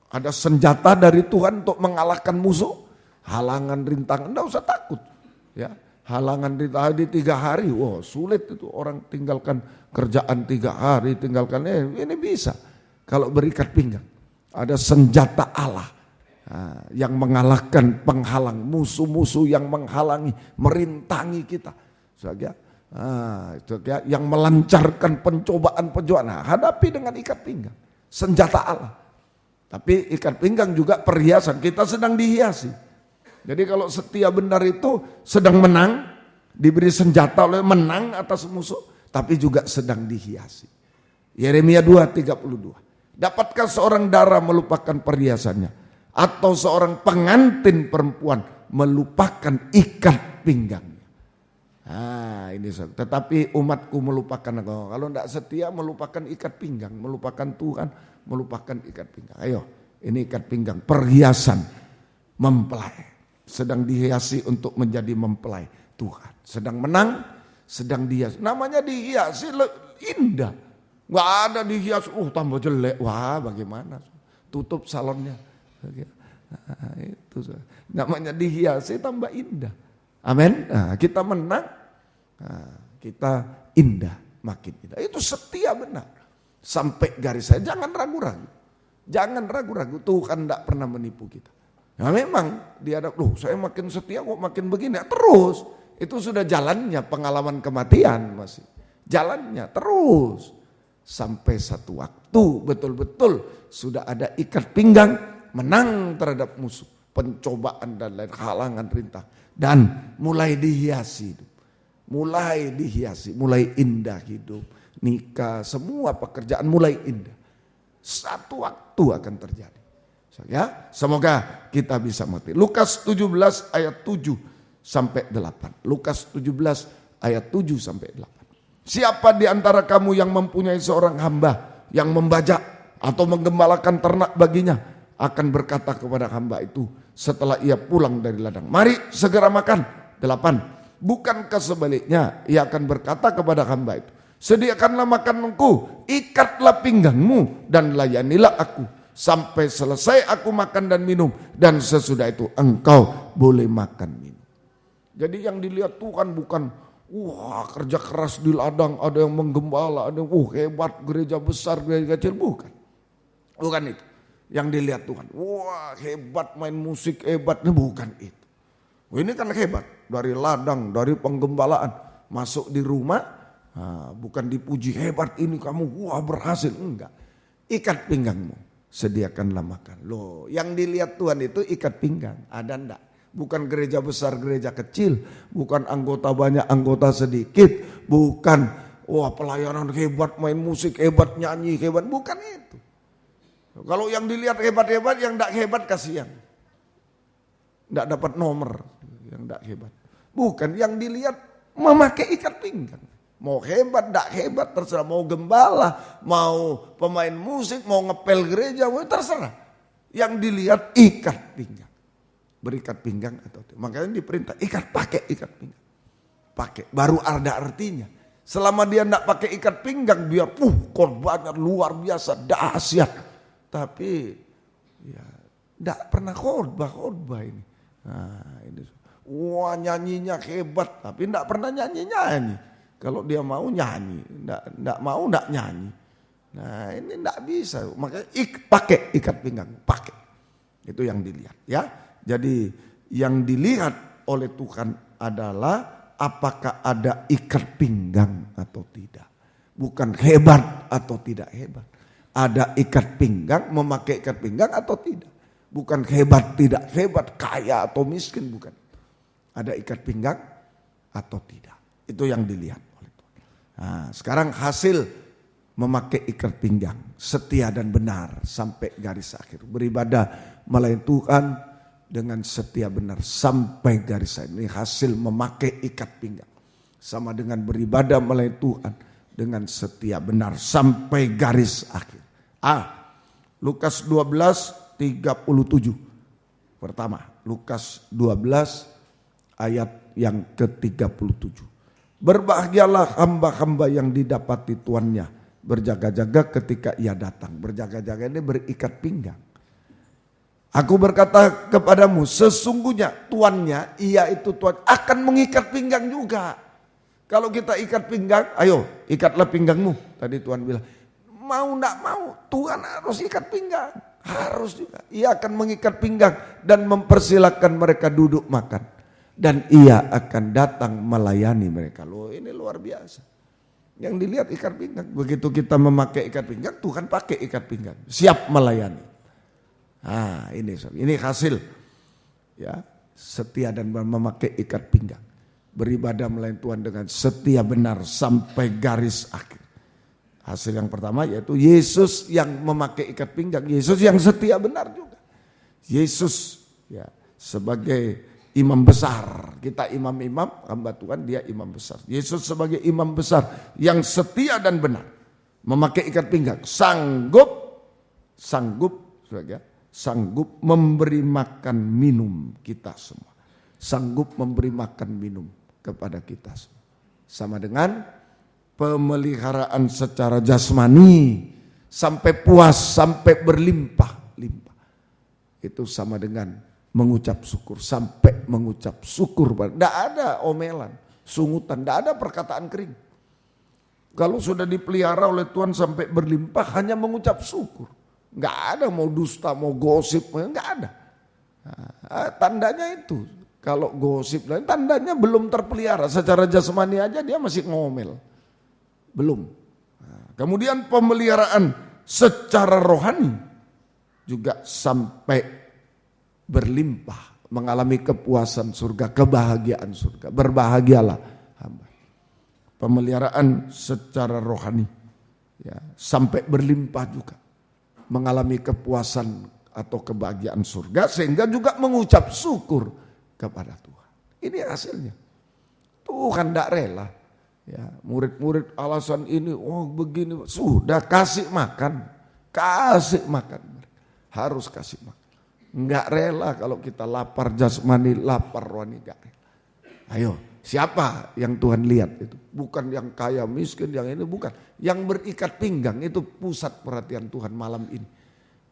ada senjata dari Tuhan untuk mengalahkan musuh, halangan, rintangan, tidak usah takut. Ya, halangan tadi 3 hari, wah sulit itu orang tinggalkan kerjaan 3 hari, tinggalkan ini bisa. Kalau berikat pinggang, ada senjata Allah yang mengalahkan penghalang, musuh-musuh yang menghalangi, merintangi kita. Yang melancarkan pencobaan-pencobaan, hadapi dengan ikat pinggang, senjata Allah. Tapi ikat pinggang juga perhiasan, kita sedang dihiasi. Jadi kalau setia benar itu sedang menang, diberi senjata oleh menang atas musuh, tapi juga sedang dihiasi. Yeremia 2:32. Dapatkah seorang dara melupakan perhiasannya, atau seorang pengantin perempuan melupakan ikat pinggangnya? Ini tetapi umatku melupakan engkau. Kalau tidak setia melupakan ikat pinggang, melupakan Tuhan, melupakan ikat pinggang. Ayo, ini ikat pinggang, perhiasan mempelai. Sedang dihiasi untuk menjadi mempelai Tuhan. Sedang menang, sedang dihiasi. Namanya dihiasi indah. Gak ada dihias, tambah jelek. Wah bagaimana? Tutup salonnya. Itu namanya dihiasi tambah indah. Amin. Kita menang, kita indah, makin indah. Itu setia benar. Sampai garis saya, jangan ragu-ragu. Jangan ragu-ragu, Tuhan tidak pernah menipu kita. Ya memang dia ada, saya makin setia kok makin begini. Terus, itu sudah jalannya pengalaman kematian masih. Jalannya terus. Sampai satu waktu betul-betul sudah ada ikat pinggang, menang terhadap musuh. Pencobaan dan lain halangan rintang. Dan mulai dihiasi hidup. Mulai dihiasi, mulai indah hidup. Nikah, semua pekerjaan mulai indah. Satu waktu akan terjadi. Ya, semoga kita bisa mengerti. Lukas 17 ayat 7 sampai 8. Lukas 17 ayat 7 sampai 8. Siapa di antara kamu yang mempunyai seorang hamba yang membajak atau menggembalakan ternak baginya akan berkata kepada hamba itu setelah ia pulang dari ladang, mari segera makan. 8. Bukankah sebaliknya ia akan berkata kepada hamba itu, sediakanlah makananku, ikatlah pinggangmu dan layanilah aku sampai selesai aku makan dan minum, dan sesudah itu engkau boleh makan minum. Jadi yang dilihat Tuhan bukan kerja keras di ladang, ada yang menggembala, ada yang hebat, gereja besar, gereja kecil, bukan itu. Yang dilihat Tuhan, hebat main musik, hebat, bukan itu. Ini kan hebat, dari ladang, dari penggembalaan, masuk di rumah, bukan dipuji, hebat ini kamu, berhasil, enggak. Ikat pinggangmu. Sediakanlah makan. Yang dilihat Tuhan itu ikat pinggang, ada enggak? Bukan gereja besar, gereja kecil, bukan anggota banyak, anggota sedikit, bukan pelayanan hebat, main musik hebat, nyanyi hebat, bukan itu. Kalau yang dilihat hebat-hebat, yang enggak hebat kasihan. Enggak dapat nomor, yang enggak hebat. Bukan, yang dilihat memakai ikat pinggang. Mau hebat, tidak hebat, terserah. Mau gembala, mau pemain musik, mau ngepel gereja, terserah. Yang dilihat ikat pinggang. Berikat pinggang atau tidak. Makanya diperintah, pakai ikat pinggang. Pakai, baru ada artinya. Selama dia tidak pakai ikat pinggang, biar korbannya luar biasa, dahsyat. Tapi, tidak pernah khotbah ini. Ini. Nyanyinya hebat, tapi tidak pernah nyanyi. Kalau dia mau nyanyi, enggak mau enggak nyanyi. Nah ini enggak bisa, makanya pakai ikat pinggang, pakai. Itu yang dilihat ya. Jadi yang dilihat oleh Tuhan adalah apakah ada ikat pinggang atau tidak. Bukan hebat atau tidak hebat. Ada ikat pinggang, memakai ikat pinggang atau tidak. Bukan hebat, tidak hebat, kaya atau miskin, bukan. Ada ikat pinggang atau tidak. Itu yang dilihat. Nah, sekarang hasil memakai ikat pinggang, setia dan benar sampai garis akhir. Beribadah melayani Tuhan dengan setia benar sampai garis akhir. Ini hasil memakai ikat pinggang. Sama dengan beribadah melayani Tuhan dengan setia benar sampai garis akhir. Lukas 12:37. Pertama, Lukas 12 ayat yang ke-37. Berbahagialah hamba-hamba yang didapati tuannya berjaga-jaga ketika ia datang. Berjaga-jaga ini berikat pinggang. Aku berkata kepadamu, sesungguhnya tuannya, ia itu Tuhan, akan mengikat pinggang juga. Kalau kita ikat pinggang, ayo ikatlah pinggangmu. Tadi Tuhan bilang, mau enggak mau, Tuhan harus ikat pinggang. Harus juga. Ia akan mengikat pinggang dan mempersilahkan mereka duduk makan. Dan ia akan datang melayani mereka. Loh, ini luar biasa. Yang dilihat ikat pinggang. Begitu kita memakai ikat pinggang, Tuhan pakai ikat pinggang. Siap melayani. Nah, ini hasil ya, setia dan memakai ikat pinggang. Beribadah melayani Tuhan dengan setia benar sampai garis akhir. Hasil yang pertama yaitu Yesus yang memakai ikat pinggang, Yesus yang setia benar juga. Yesus ya sebagai imam besar, kita imam-imam, hamba Tuhan, dia imam besar. Yesus sebagai imam besar yang setia dan benar, memakai ikat pinggang, sanggup memberi makan minum kita semua. Sanggup memberi makan minum kepada kita semua. Sama dengan pemeliharaan secara jasmani sampai puas, sampai berlimpah-limpah. Itu sama dengan mengucap syukur, sampai mengucap syukur. Tidak ada omelan, sungutan, tidak ada perkataan kering. Kalau sudah dipelihara oleh Tuhan sampai berlimpah, hanya mengucap syukur. Nggak ada mau dusta, mau gosip, nggak ada. Nah, tandanya itu, kalau gosip, tandanya belum terpelihara. Secara jasmani aja dia masih ngomel, belum. Nah, kemudian pemeliharaan secara rohani juga sampai berlimpah, mengalami kepuasan surga, kebahagiaan surga. Berbahagialah hamba. Pemeliharaan secara rohani, ya, sampai berlimpah juga. Mengalami kepuasan atau kebahagiaan surga sehingga juga mengucap syukur kepada Tuhan. Ini hasilnya. Tuhan tidak rela. Ya, murid-murid alasan ini, oh begini, sudah kasih makan, harus kasih makan. Enggak rela kalau kita lapar jasmani, lapar rohani, enggak rela. Ayo, siapa yang Tuhan lihat itu? Bukan yang kaya miskin, yang ini bukan. Yang berikat pinggang itu pusat perhatian Tuhan malam ini.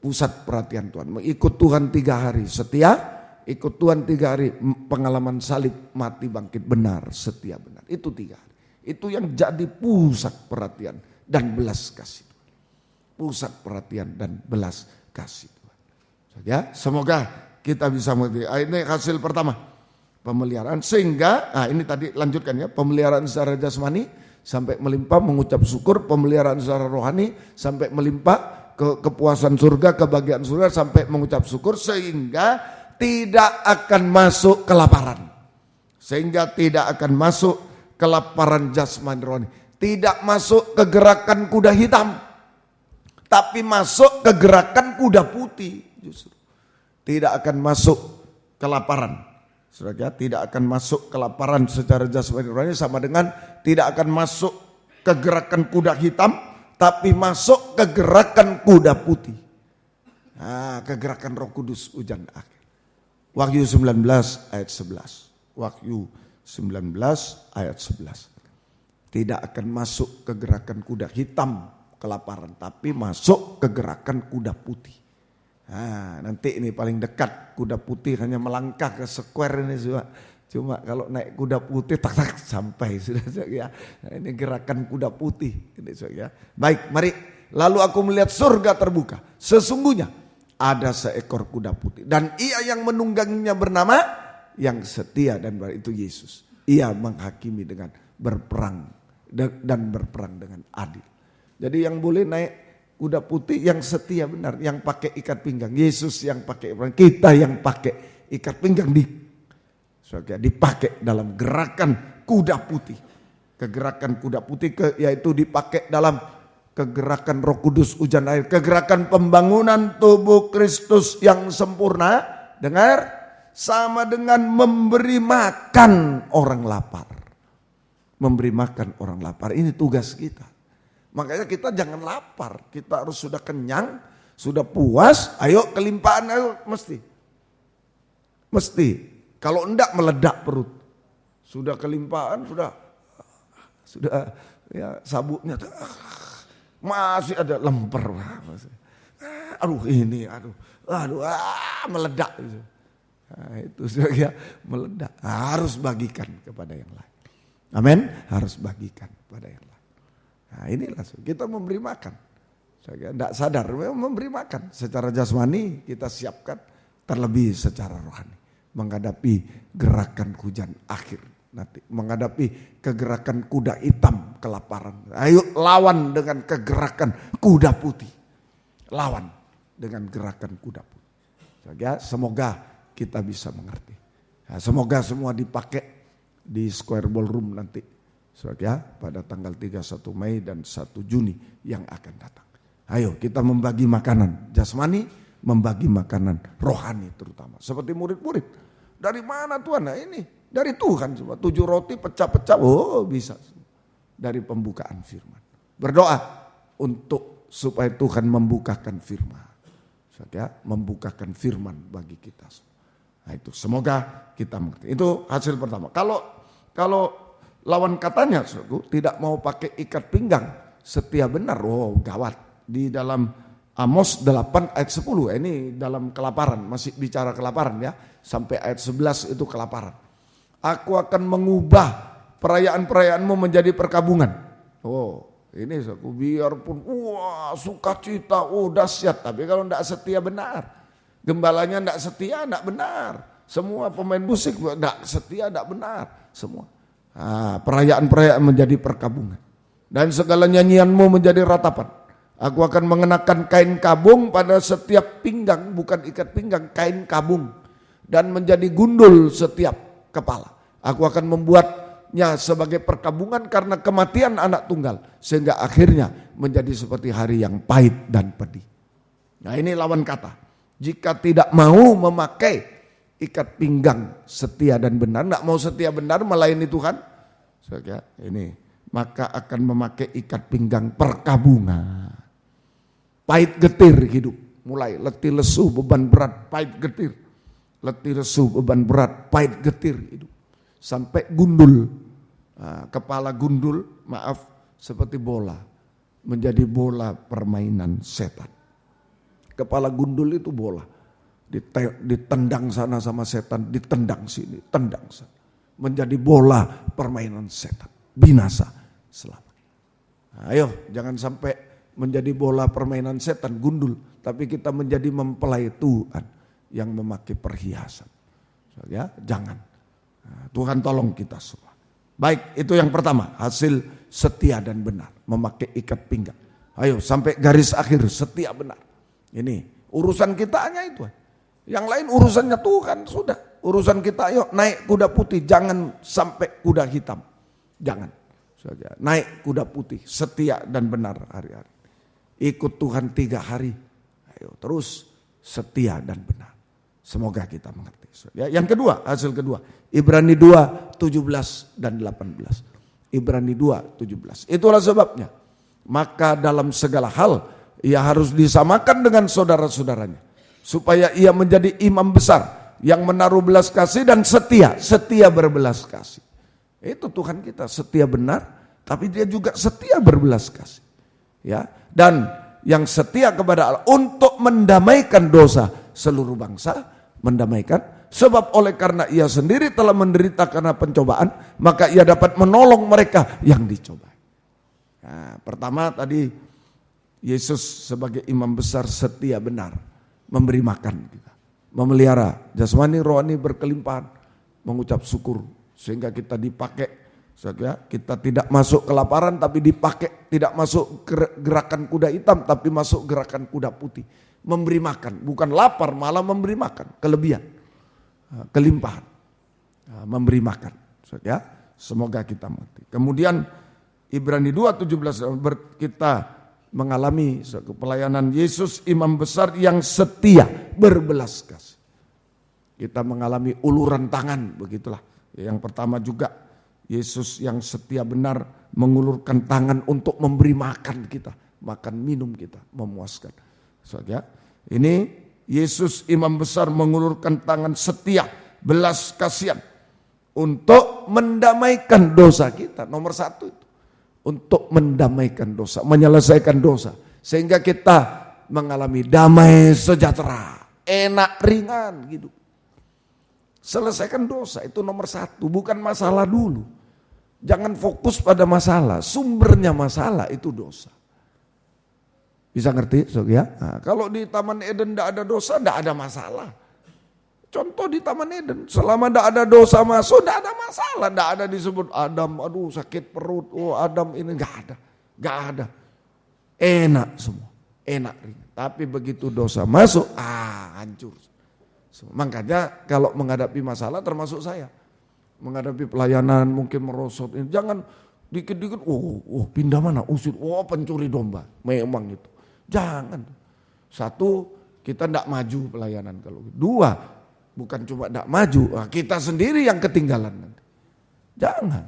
Pusat perhatian Tuhan. Mengikut Tuhan 3 hari setia, ikut Tuhan 3 hari pengalaman salib, mati, bangkit, benar, setia benar. Itu 3 hari. Itu yang jadi pusat perhatian dan belas kasih Tuhan. Pusat perhatian dan belas kasih Tuhan. Ya, semoga kita bisa mengerti. Ini hasil pertama. Pemeliharaan sehingga, ini tadi lanjutkan ya, pemeliharaan secara jasmani sampai melimpah mengucap syukur, pemeliharaan secara rohani sampai melimpah kepuasan surga, kebahagiaan surga sampai mengucap syukur sehingga tidak akan masuk kelaparan. Sehingga tidak akan masuk kelaparan jasmani rohani. Tidak masuk ke gerakan kuda hitam, tapi masuk ke gerakan kuda putih justru. Tidak akan masuk kelaparan. Saudara, tidak akan masuk kelaparan secara jasmani rohani sama dengan tidak akan masuk ke gerakan kuda hitam, tapi masuk ke gerakan kuda putih. Nah, ke gerakan Roh Kudus hujan akhir. Wahyu 19 ayat 11. Wahyu 19 ayat 11. Tidak akan masuk ke gerakan kuda hitam kelaparan, tapi masuk ke gerakan kuda putih. Nah, nanti ini paling dekat kuda putih hanya melangkah ke square ini cuma kalau naik kuda putih tak sampai sudah ya. Nah, ini gerakan kuda putih ini ya. Baik, mari lalu aku melihat surga terbuka. Sesungguhnya ada seekor kuda putih dan ia yang menungganginya bernama yang setia dan benar, itu Yesus. Ia menghakimi dengan berperang dan berperang dengan adil. Jadi yang boleh naik kuda putih yang setia benar, yang pakai ikat pinggang. Yesus yang pakai, kita yang pakai ikat pinggang dipakai dalam gerakan kuda putih. Kegerakan kuda putih yaitu dipakai dalam kegerakan Roh Kudus hujan air, kegerakan pembangunan tubuh Kristus yang sempurna. Dengar, sama dengan memberi makan orang lapar. Memberi makan orang lapar, ini tugas kita. Makanya kita jangan lapar, kita harus sudah kenyang, sudah puas, ayo kelimpahan, ayo mesti. Kalau enggak meledak perut. Sudah kelimpahan, sudah ya sabuknya masih ada lemper. Aduh ini, meledak. Nah, itu saudara meledak. Harus bagikan kepada yang lain. Amin. Harus bagikan kepada yang lain. Nah inilah kita memberi makan. Tidak sadar memberi makan. Secara jasmani kita siapkan, terlebih secara rohani. Menghadapi gerakan hujan akhir nanti. Menghadapi kegerakan kuda hitam kelaparan. Ayo lawan dengan kegerakan kuda putih. Lawan dengan gerakan kuda putih. Semoga kita bisa mengerti. Nah, semoga semua dipakai di Square Ballroom nanti. Pada tanggal 31 Mei dan 1 Juni yang akan datang. Ayo kita membagi makanan jasmani, membagi makanan rohani terutama. Seperti murid-murid. Dari mana Tuhan? Nah ini dari Tuhan cuma 7 roti pecah-pecah. Oh bisa. Dari pembukaan firman. Berdoa untuk supaya Tuhan membukakan firman. Membukakan firman bagi kita. Nah itu semoga kita mengerti. Itu hasil pertama. Kalau lawan katanya tidak mau pakai ikat pinggang, setia benar. Oh gawat. Di dalam Amos 8 ayat 10, ini dalam kelaparan, masih bicara kelaparan ya. Sampai ayat 11 itu kelaparan. Aku akan mengubah perayaan-perayaanmu menjadi perkabungan. Oh ini biarpun sukacita, dahsyat. Tapi kalau tidak setia benar. Gembalanya tidak setia, tidak benar. Semua pemain musik tidak setia, tidak benar. Semua. Perayaan-perayaan menjadi perkabungan. Dan segala nyanyianmu menjadi ratapan. Aku akan mengenakan kain kabung pada setiap pinggang, bukan ikat pinggang, kain kabung. Dan menjadi gundul setiap kepala. Aku akan membuatnya sebagai perkabungan karena kematian anak tunggal. Sehingga akhirnya menjadi seperti hari yang pahit dan pedih. Nah ini lawan kata. Jika tidak mau memakai ikat pinggang setia dan benar, tidak mau setia benar melayani Tuhan, ini maka akan memakai ikat pinggang perkabungan. Pahit getir hidup, mulai letih lesu beban berat, pahit getir, letih lesu beban berat, pahit getir hidup, sampai gundul, kepala gundul, seperti bola, menjadi bola permainan setan. Kepala gundul itu bola. Ditendang sana sama setan, ditendang sini, tendang sana. Menjadi bola permainan setan. Binasa selamanya. Ayo jangan sampai menjadi bola permainan setan, gundul. Tapi kita menjadi mempelai Tuhan yang memakai perhiasan. Jangan. Tuhan tolong kita semua. Baik, itu yang pertama. Hasil setia dan benar. Memakai ikat pinggang. Ayo sampai garis akhir setia benar. Ini urusan kita hanya itu. Yang lain urusannya Tuhan sudah. Urusan kita ayo naik kuda putih. Jangan sampai kuda hitam. Jangan. Naik kuda putih. Setia dan benar hari-hari. Ikut Tuhan 3 hari. Ayo terus setia dan benar. Semoga kita mengerti. Yang kedua, hasil kedua. Ibrani 2, 17 dan 18. Ibrani 2, 17. Itulah sebabnya. Maka dalam segala hal ia harus disamakan dengan saudara-saudaranya. Supaya ia menjadi imam besar yang menaruh belas kasih dan setia. Setia berbelas kasih. Itu Tuhan kita, setia benar. Tapi dia juga setia berbelas kasih. Ya, dan yang setia kepada Allah untuk mendamaikan dosa seluruh bangsa, mendamaikan, sebab oleh karena ia sendiri telah menderita karena pencobaan, maka ia dapat menolong mereka yang dicobai. Nah, pertama tadi Yesus sebagai imam besar setia benar, memberi makan kita, memelihara jasmani rohani berkelimpahan, mengucap syukur sehingga kita dipakai. Kita tidak masuk kelaparan tapi dipakai, tidak masuk gerakan kuda hitam tapi masuk gerakan kuda putih. Memberi makan, bukan lapar malah memberi makan, kelebihan, kelimpahan, memberi makan. Semoga kita mengerti. Kemudian Ibrani 2:17 kita mengalami pelayanan Yesus imam besar yang setia berbelas kasih. Kita mengalami uluran tangan, begitulah. Yang pertama juga Yesus yang setia benar mengulurkan tangan untuk memberi makan kita, makan minum kita, memuaskan. Ini Yesus imam besar mengulurkan tangan setia, belas kasihan untuk mendamaikan dosa kita. Nomor 1 itu, untuk mendamaikan dosa, menyelesaikan dosa, sehingga kita mengalami damai sejahtera. enak ringan hidup. Selesaikan dosa itu nomor satu, bukan masalah dulu. Jangan fokus pada masalah, sumbernya masalah itu dosa. Bisa ngerti, ya? Nah, kalau di Taman Eden tidak ada dosa, tidak ada masalah. Contoh di Taman Eden, selama tidak ada dosa masuk, tidak ada masalah. Tidak ada disebut Adam, aduh sakit perut, oh Adam ini, nggak ada. Enak semua, enak ringan. Tapi begitu dosa masuk, hancur. Makanya kalau menghadapi masalah termasuk saya. Menghadapi pelayanan mungkin merosot. Jangan dikit-dikit, pindah mana, usir, pencuri domba. Memang itu. Jangan. Satu, kita tidak maju pelayanan. Kalau dua, bukan cuma tidak maju, kita sendiri yang ketinggalan nanti. Jangan.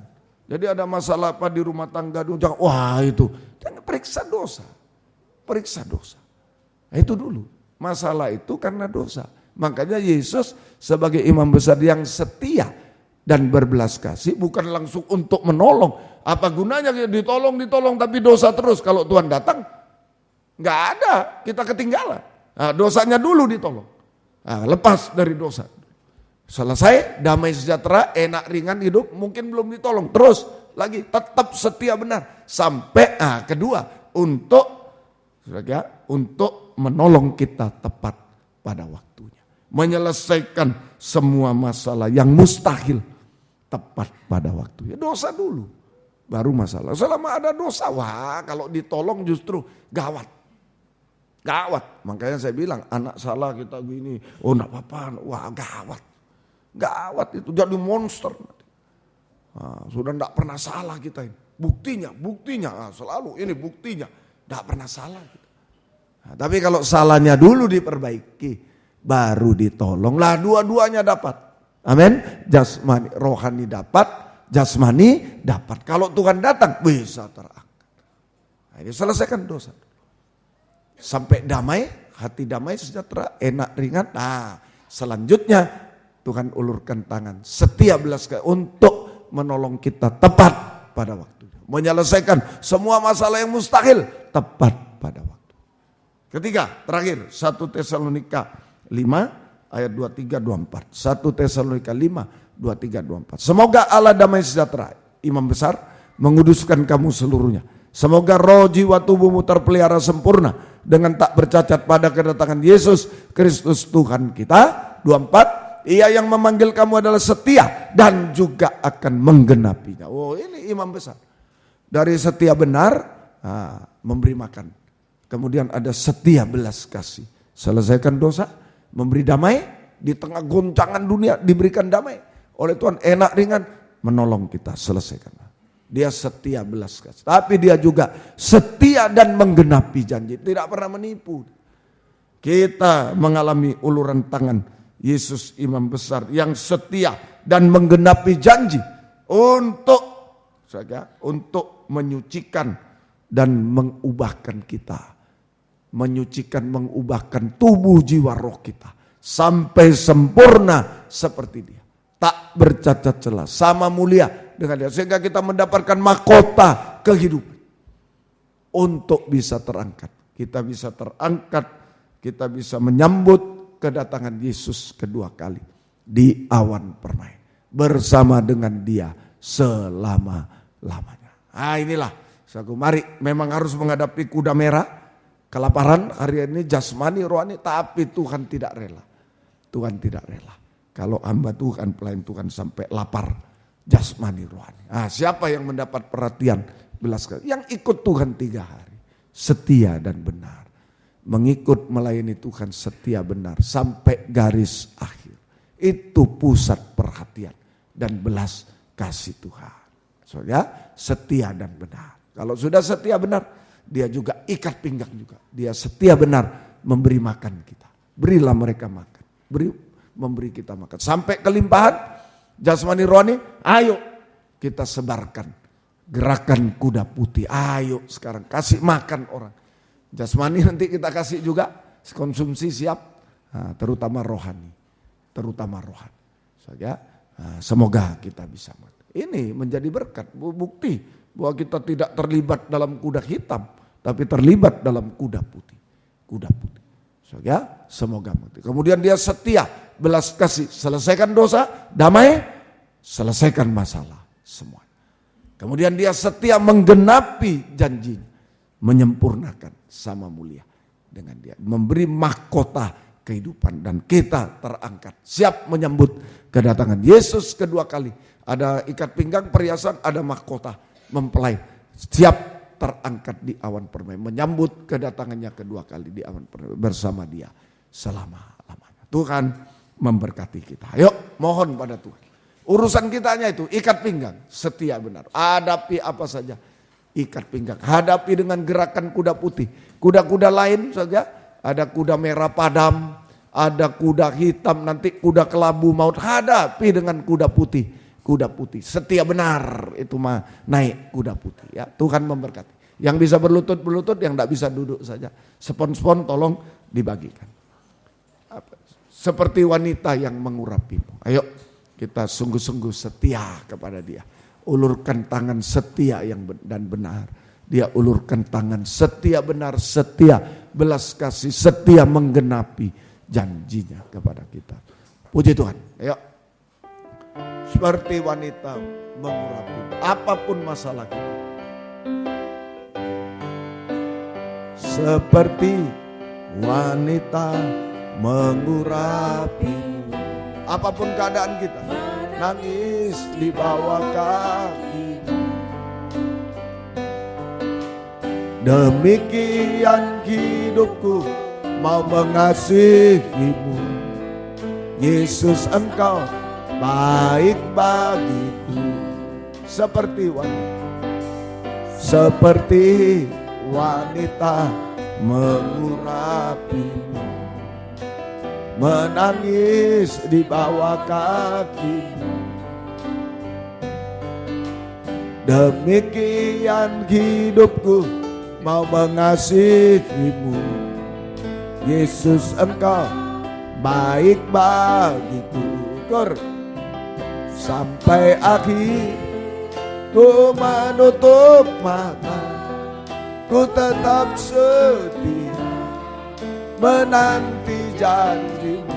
Jadi ada masalah apa di rumah tangga, jangan, itu. Jangan periksa dosa. Nah, itu dulu. Masalah itu karena dosa. Makanya Yesus sebagai imam besar yang setia dan berbelas kasih bukan langsung untuk menolong. Apa gunanya ditolong tapi dosa terus. Kalau Tuhan datang, nggak ada, kita ketinggalan. Nah, dosanya dulu ditolong. Nah, lepas dari dosa. Selesai, damai sejahtera, enak ringan hidup, mungkin belum ditolong. Terus lagi tetap setia benar. Sampai kedua, untuk menolong kita tepat pada waktunya. Menyelesaikan semua masalah yang mustahil tepat pada waktunya. Dosa dulu, baru masalah. Selama ada dosa, kalau ditolong justru gawat. Makanya saya bilang, anak salah kita gini, enggak apa-apa, gawat itu jadi monster. Sudah enggak pernah salah kita ini. Buktinya, selalu ini buktinya, enggak pernah salah kita. Tapi kalau salahnya dulu diperbaiki, baru ditolong. Lah dua-duanya dapat. Amin. Jasmani, rohani dapat, jasmani dapat. Kalau Tuhan datang, bisa terangkat. Nah, ini selesaikan dosa. Sampai damai, hati damai, sejahtera, enak, ringan. Nah, selanjutnya Tuhan ulurkan tangan setia belas kasih untuk menolong kita tepat pada waktunya. Menyelesaikan semua masalah yang mustahil tepat pada waktu. Ketiga, terakhir, 1 Tesalonika 5 ayat 23-24. 1 Tesalonika 5, 23-24. Semoga Allah damai sejahtera, imam besar, menguduskan kamu seluruhnya. Semoga roh, jiwa, tubuhmu terpelihara sempurna dengan tak bercacat pada kedatangan Yesus Kristus Tuhan kita. 24, Ia yang memanggil kamu adalah setia dan juga akan menggenapinya. Ini imam besar. Dari setia benar, memberi makan. Kemudian ada setia belas kasih. Selesaikan dosa, memberi damai, di tengah goncangan dunia diberikan damai. Oleh Tuhan enak ringan, menolong kita selesaikan. Dia setia belas kasih. Tapi dia juga setia dan menggenapi janji. Tidak pernah menipu. Kita mengalami uluran tangan Yesus imam besar yang setia dan menggenapi janji. Untuk menyucikan dan mengubahkan kita. Menyucikan, mengubahkan tubuh jiwa roh kita sampai sempurna seperti dia, tak bercacat celah, sama mulia dengan dia, sehingga kita mendapatkan mahkota kehidupan. Untuk bisa terangkat, kita kita bisa menyambut kedatangan Yesus kedua kali di awan permai bersama dengan dia selama-lamanya. Inilah saku, mari memang harus menghadapi kuda merah. Kelaparan hari ini jasmani, rohani, tapi Tuhan tidak rela. Tuhan tidak rela. Kalau hamba Tuhan, pelayan Tuhan sampai lapar jasmani, rohani. Siapa yang mendapat perhatian belas kasih? Yang ikut Tuhan 3 hari. Setia dan benar. Mengikut melayani Tuhan setia benar sampai garis akhir. Itu pusat perhatian dan belas kasih Tuhan. Soalnya setia dan benar. Kalau sudah setia benar, dia juga ikat pinggang juga. Dia setia benar memberi makan kita. Berilah mereka makan. Memberi kita makan. Sampai kelimpahan jasmani rohani, ayo kita sebarkan gerakan kuda putih. Ayo sekarang kasih makan orang. Jasmani nanti kita kasih juga, konsumsi siap. Terutama rohani. Semoga kita bisa makan. Ini menjadi berkat, bukti bahwa kita tidak terlibat dalam kuda hitam, tapi terlibat dalam kuda putih. Ya, semoga mengerti. Kemudian dia setia, belas kasih, selesaikan dosa, damai, selesaikan masalah semua. Kemudian dia setia menggenapi janjinya, menyempurnakan, sama mulia dengan dia, memberi mahkota kehidupan, dan kita terangkat siap menyambut kedatangan Yesus kedua kali. Ada ikat pinggang, perhiasan, ada mahkota mempelai, siap terangkat di awan permai, menyambut kedatangannya kedua kali di awan permai bersama dia selama-lamanya. Tuhan memberkati kita. Ayo mohon pada Tuhan. Urusan kita hanya itu, ikat pinggang, setia benar. Hadapi apa saja, ikat pinggang. Hadapi dengan gerakan kuda putih. Kuda-kuda lain saja, ada kuda merah padam, ada kuda hitam, nanti kuda kelabu maut. Hadapi dengan kuda putih. Kuda putih, setia benar, itu mah naik kuda putih. Ya, Tuhan memberkati. Yang bisa berlutut, yang tidak bisa duduk saja. Spon-spon tolong dibagikan. Seperti wanita yang mengurapimu. Ayo kita sungguh-sungguh setia kepada dia. Ulurkan tangan setia dan benar. Dia ulurkan tangan setia benar, setia belas kasih, setia menggenapi janjinya kepada kita. Puji Tuhan. Ayo. Seperti wanita mengurapi apapun masalah kita. Seperti wanita mengurapi apapun keadaan kita. Nangis di bawah kaki. Demikian hidupku mau mengasihimu. Yesus, engkau baik bagiku. Seperti wanita mengurapimu, menangis di bawah kakimu. Demikian hidupku mau mengasihimu. Yesus, engkau baik bagiku. Sampai akhir ku menutup mata, ku tetap setia menanti janjimu.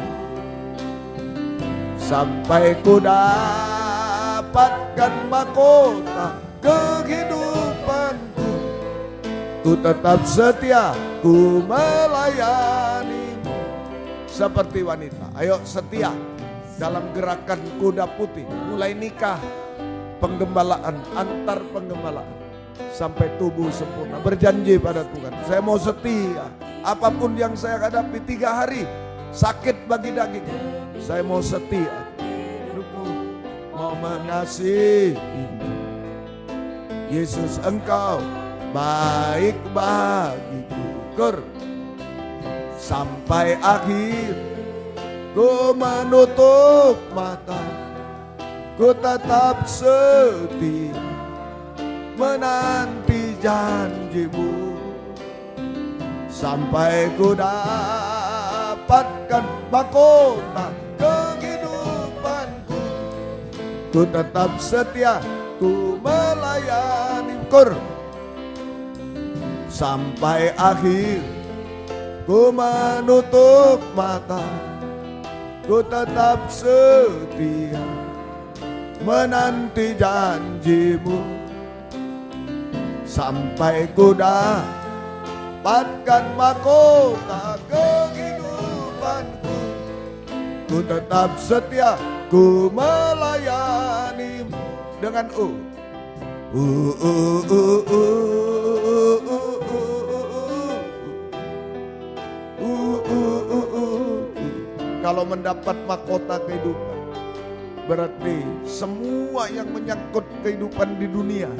Sampai ku dapatkan mahkota kehidupanku, ku tetap setia, ku melayanimu. Seperti wanita, ayo setia dalam gerakan kuda putih, mulai nikah, penggembalaan, antar penggembalaan, sampai tubuh sempurna. Berjanji pada Tuhan, saya mau setia. Apapun yang saya hadapi 3 hari, sakit bagi daging, saya mau setia. Hidupku mau mengasihimu. Yesus, engkau baik bagiku. Sampai akhir ku menutup mata, ku tetap setia menanti janjimu. Sampai ku dapatkan mahkota kehidupanku, ku tetap setia, ku melayani. Sampai akhir ku menutup mata, ku tetap setia menanti janjimu. Sampai ku dapatkan mahkota kehidupanku, ku tetap setia, ku melayanimu. Dengan kalau mendapat mahkota kehidupan, berarti semua yang menyangkut kehidupan di dunia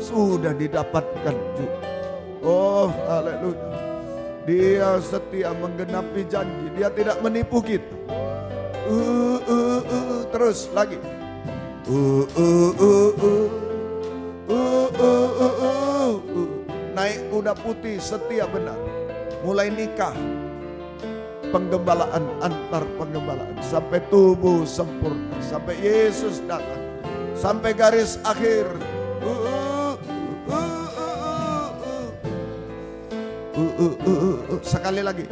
sudah didapatkan juga. Oh, haleluya. Dia setia menggenapi janji, dia tidak menipu kita. Terus lagi. Naik kuda putih, setia benar. Mulai nikah, penggembalaan, antar penggembalaan, sampai tubuh sempurna, sampai Yesus datang, sampai garis akhir. Sekali lagi,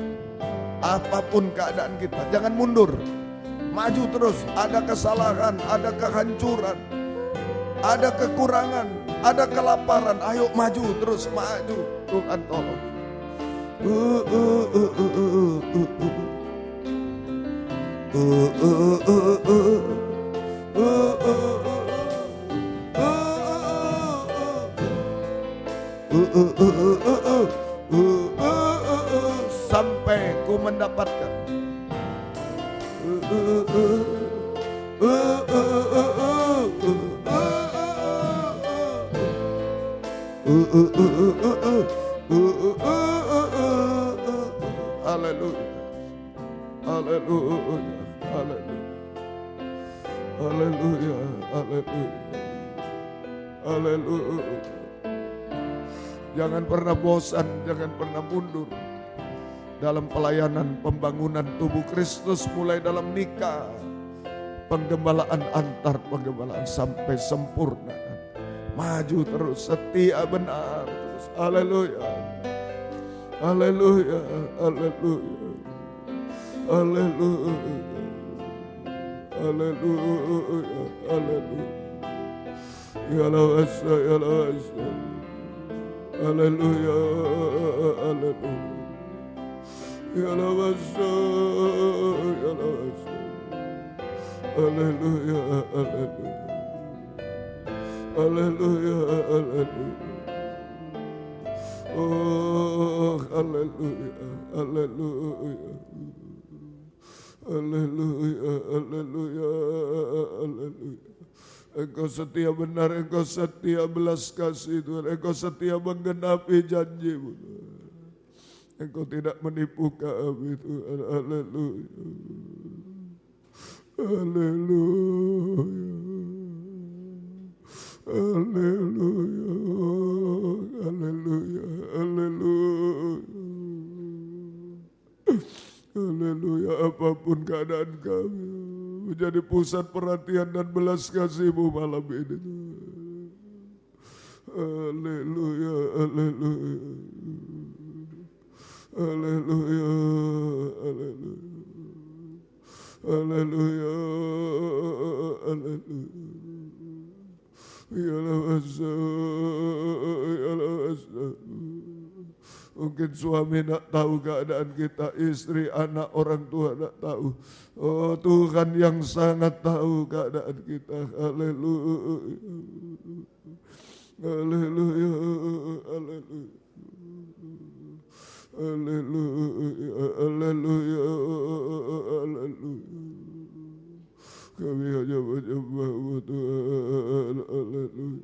Apapun keadaan kita, jangan mundur. Maju terus, ada kesalahan, ada kehancuran, ada kekurangan, ada kelaparan. Ayo maju terus, maju. Tuhan tolong. Sampai ku mendapatkan. Haleluya, haleluya, haleluya, haleluya, haleluya, haleluya. Jangan pernah bosan, jangan pernah mundur dalam pelayanan pembangunan tubuh Kristus, mulai dalam nikah, penggembalaan antar penggembalaan sampai sempurna. Maju terus, setia benar terus. Haleluya, haleluya, haleluya, haleluya, haleluya, haleluya. Ya lawasa, ya lawasa. Haleluya, haleluya. Ya lawasa, ya lawasa. Haleluya, haleluya. Haleluya, haleluya. Oh, haleluya, haleluya. Haleluya, haleluya, haleluya. Engkau setia benar, Engkau setia belas kasih Tuhan. Engkau setia menggenapi janji-Mu Tuhan. Engkau tidak menipu kami Tuhan. Haleluya. Haleluya. Haleluya. Haleluya. Haleluya. Haleluya. Apapun keadaan kami, menjadi pusat perhatian dan belas kasih-Mu malam ini. Haleluya, haleluya. Haleluya, haleluya. Haleluya, haleluya. Ya lawasa, ya lawasa. Mungkin suami nak tahu keadaan kita, istri, anak, orang tua nak tahu. Oh, Tuhan yang sangat tahu keadaan kita. Haleluya. Haleluya. Haleluya. Haleluya. Haleluya. Haleluya. Kami hanya menyembah-Mu Tuhan. Haleluya.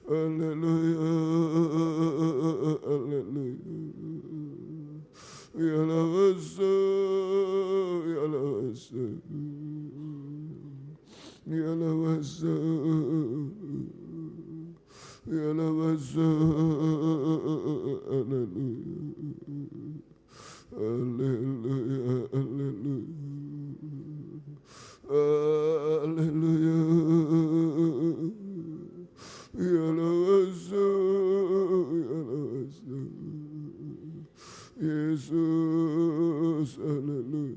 Haleluya, haleluya. Ya lawasa, ya lawasa. Ya lawasa, ya lawasa. Haleluya. Haleluya, haleluya. Haleluya. Ya lawasa, ya lawasa. Yesus, haleluya.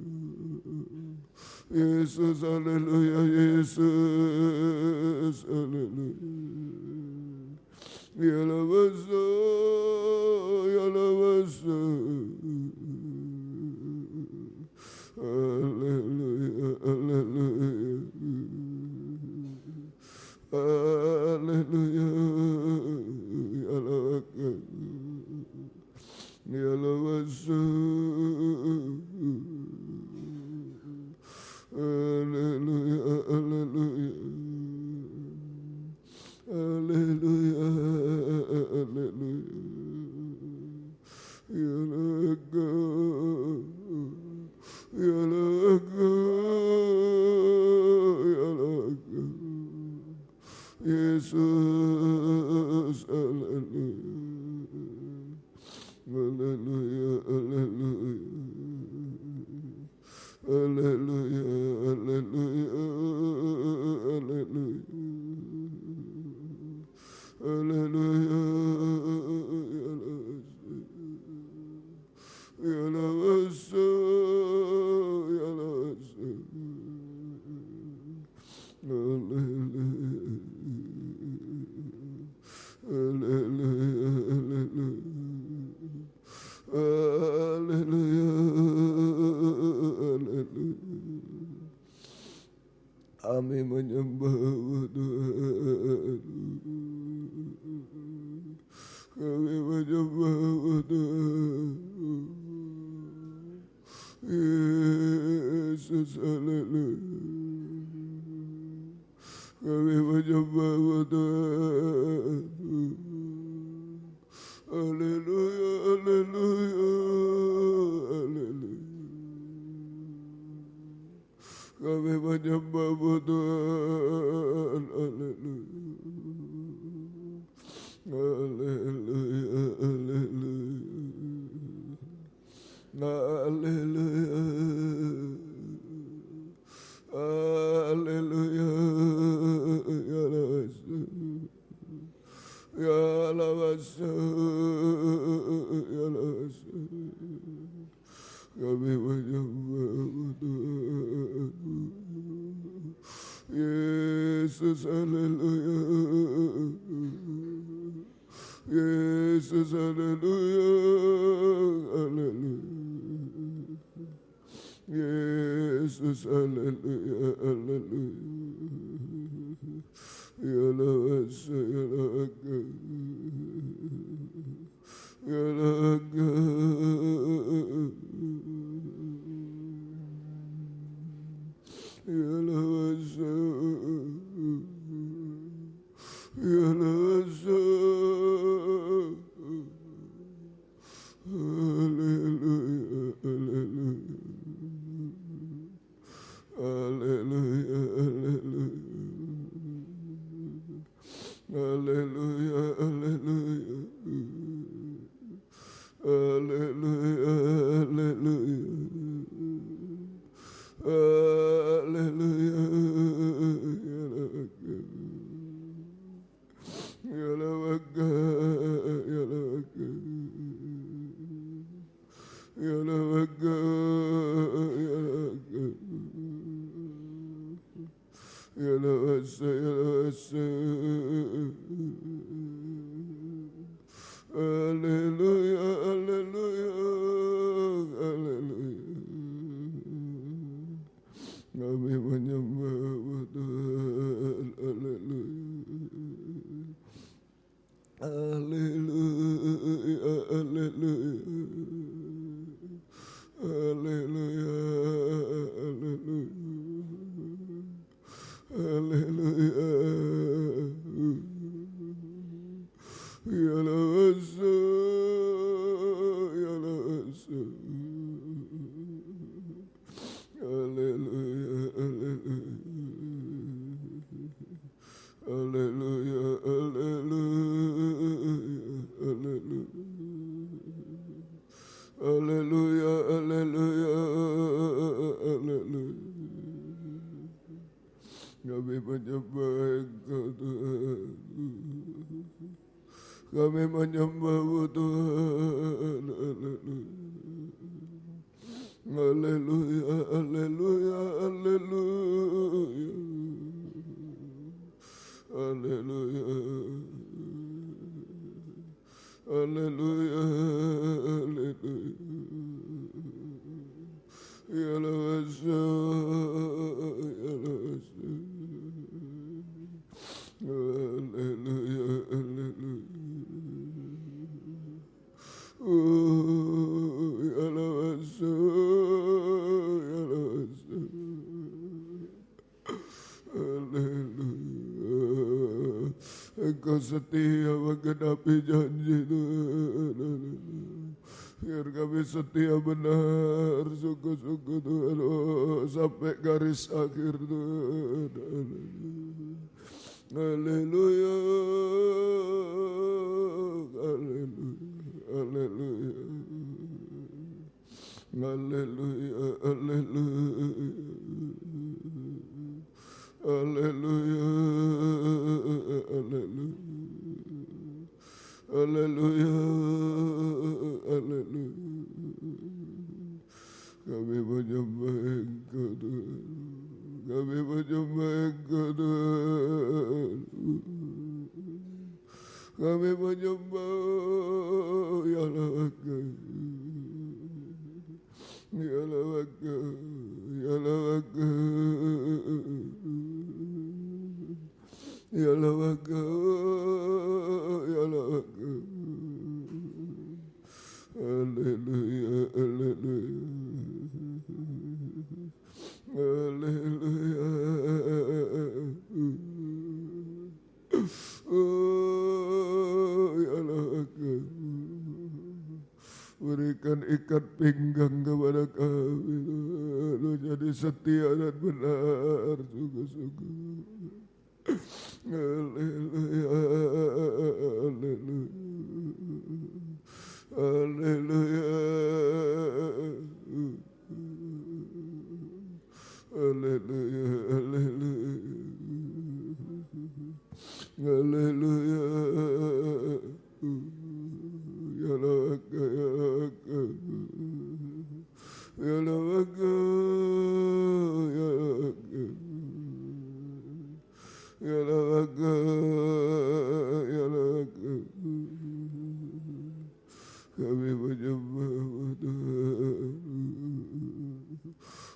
Yesus, haleluya. Yesus, haleluya. Ya lawasa, ya lawasa. Haleluya, haleluya. Haleluya, ya lawasa, ya lawasa. Haleluya, haleluya. Haleluya, haleluya. Ya laga, ya laga, ya laga. Yesus, haleluya. Haleluya, haleluya. Haleluya, haleluya. Haleluya. Haleluya. Ya Tuhan. Kami menyembahmu Tuhan. Yesus, haleluya. Kami menyembahmu Tuhan. Haleluya, haleluya, haleluya. Kami menyembahmu Tuhan. Haleluya. Haleluya, haleluya. Haleluya. Haleluya. Ya lawasa. Ya lawasa. Kami menyembahmu Tuhan. Yesus, haleluya. Yesus, haleluya. Haleluya. Yesus, haleluya. Haleluya. Ya lawasa, ya laga. Ya laga. Ya lawasa. Ya lawasa. Haleluya, haleluya. Haleluya, haleluya. Haleluya, haleluya. Haleluya, haleluya. Haleluya. Ya laga. Ya laga. Ya laga. Ya laga. Ya lawasa, ya lawasa. Haleluya, haleluya, haleluya. Kami menyembahmu Tuhan. Haleluya. Haleluya, haleluya. Haleluya, haleluya. Haleluya. Ya lawasa, ya lawasa. Haleluya, haleluya. Haleluya, haleluya. Haleluya. Haleluya, haleluya. Haleluya. Kami menyembah Engkau Tuhan. Kami menyembahmu Tuhan. Haleluya. Haleluya, haleluya. Haleluya. Haleluya. Haleluya. Ya lawasa, ya lawasa. Haleluya, haleluya. Oh, ya lawasa, ya lawasa. Haleluya. Engkau setia menggenapi janji Tuhan. Biar kami setia benar, sungguh-sungguh Tuhan, oh, sampai garis akhir Tuhan. Haleluya, haleluya, haleluya, haleluya, haleluya, haleluya, haleluya. Haleluya, haleluya. Kami menyembah Engkau Tuhan. Kami menyembah Engkau Tuhan. Kami menyembah ya Laka. Ya Laka. Ya Laka. Ya lawaka, ya lawaka. Haleluya, haleluya. Haleluya. Oh, ya lawaka. Berikan ikat pinggang kepada kami, Lu jadi setia dan benar sungguh-sungguh. Haleluya, haleluya, haleluya, haleluya, haleluya, haleluya. Ya lawaka, ya lawaka, ya lawaka, ya lawaka. Ya lawaka, ya lawaka. Kami menyembah-Mu Tuhan.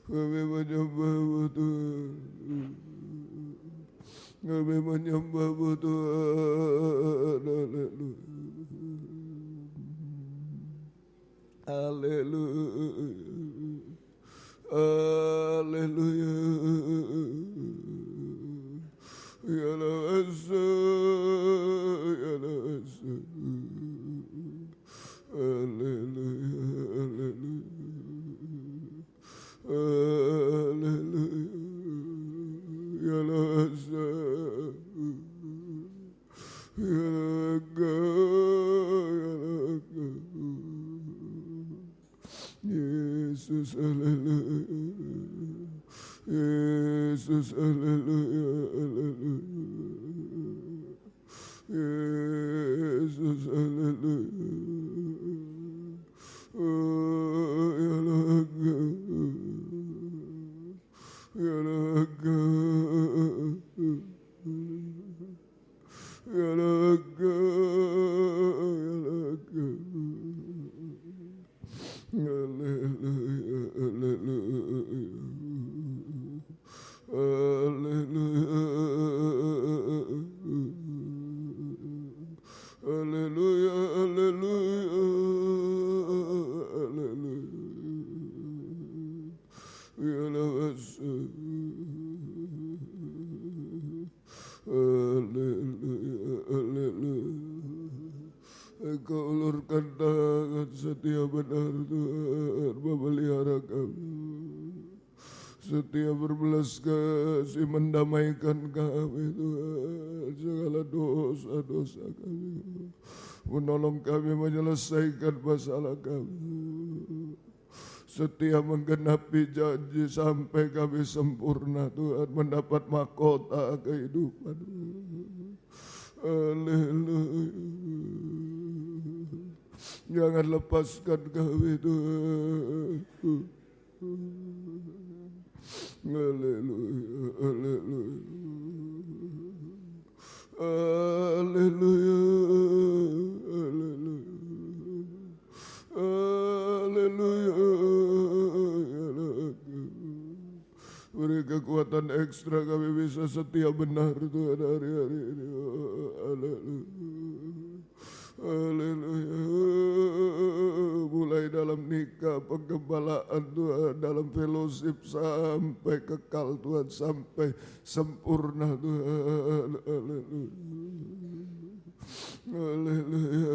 Kami menyembah-Mu Tuhan. Kami menyembah-Mu Tuhan. Haleluya. Haleluya. Ya lawasa, ya lawasa. Haleluya, haleluya. Haleluya. Ya lawasa. Ya laga, ya laga. Yesus, haleluya. Yesus, haleluya, haleluya. Yesus, haleluya. Oh, ya laga, ya laga, ya laga, ya laga. Haleluya, haleluya. Haleluya, haleluya, haleluya, haleluya. Ya lawasa. Haleluya, haleluya. Engkau ulurkan tangan setia benar Tuhan, memelihara kami. Setia berbelas kasih mendamaikan kami Tuhan, segala dosa-dosa kami. Menolong kami menyelesaikan masalah kami. Setia menggenapi janji sampai kami sempurna Tuhan, mendapat mahkota kehidupan. Haleluya. Jangan lepaskan kami Tuhan. Haleluya, haleluya. Haleluya, haleluya. Haleluya. Beri kekuatan ekstra kami bisa setia benar Tuhan hari-hari ini. Haleluya. Haleluya. Mulai dalam nikah, penggembalaan Tuhan, dalam fellowship sampai kekal Tuhan, sampai sempurna Tuhan. Haleluya. Haleluya.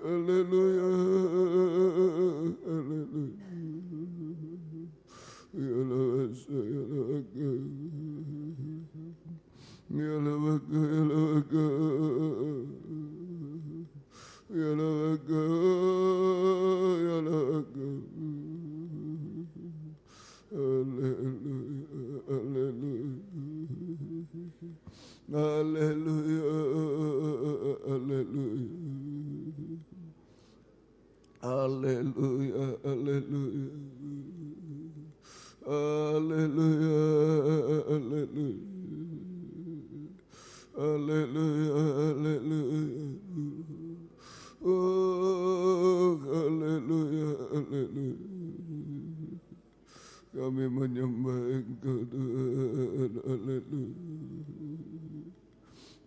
Haleluya. Haleluya. Ya lawasa, ya lawaka. Ya lawaka, ya lawaka. Ya lawaka, ya lawaka. Haleluya, haleluya. Haleluya, haleluya. Haleluya, haleluya. Haleluya, haleluya. Haleluya, haleluya. Oh, haleluya, haleluya. Kami menyembah Engkau Tuhan. haleluya.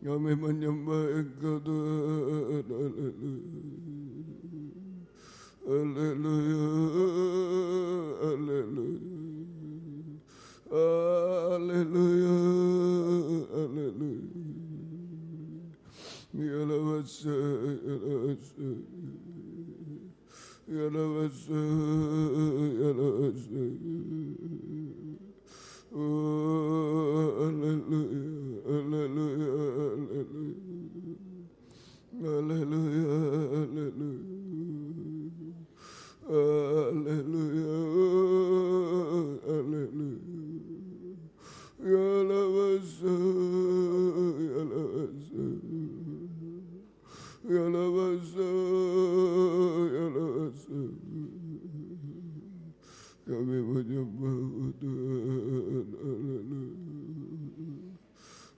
Kami menyembah Engkau Tuhan, haleluya. Haleluya, haleluya. Haleluya, haleluya. Ya lawasa, ya lawasa. Ya lawasa, ya lawasa. Oh, haleluya, haleluya, haleluya. Haleluya, haleluya. Haleluya, haleluya. Ya lawasa, ya lawasa. Ya lawasa, ya lawasa. Kami menyembah Tuhan, haleluya.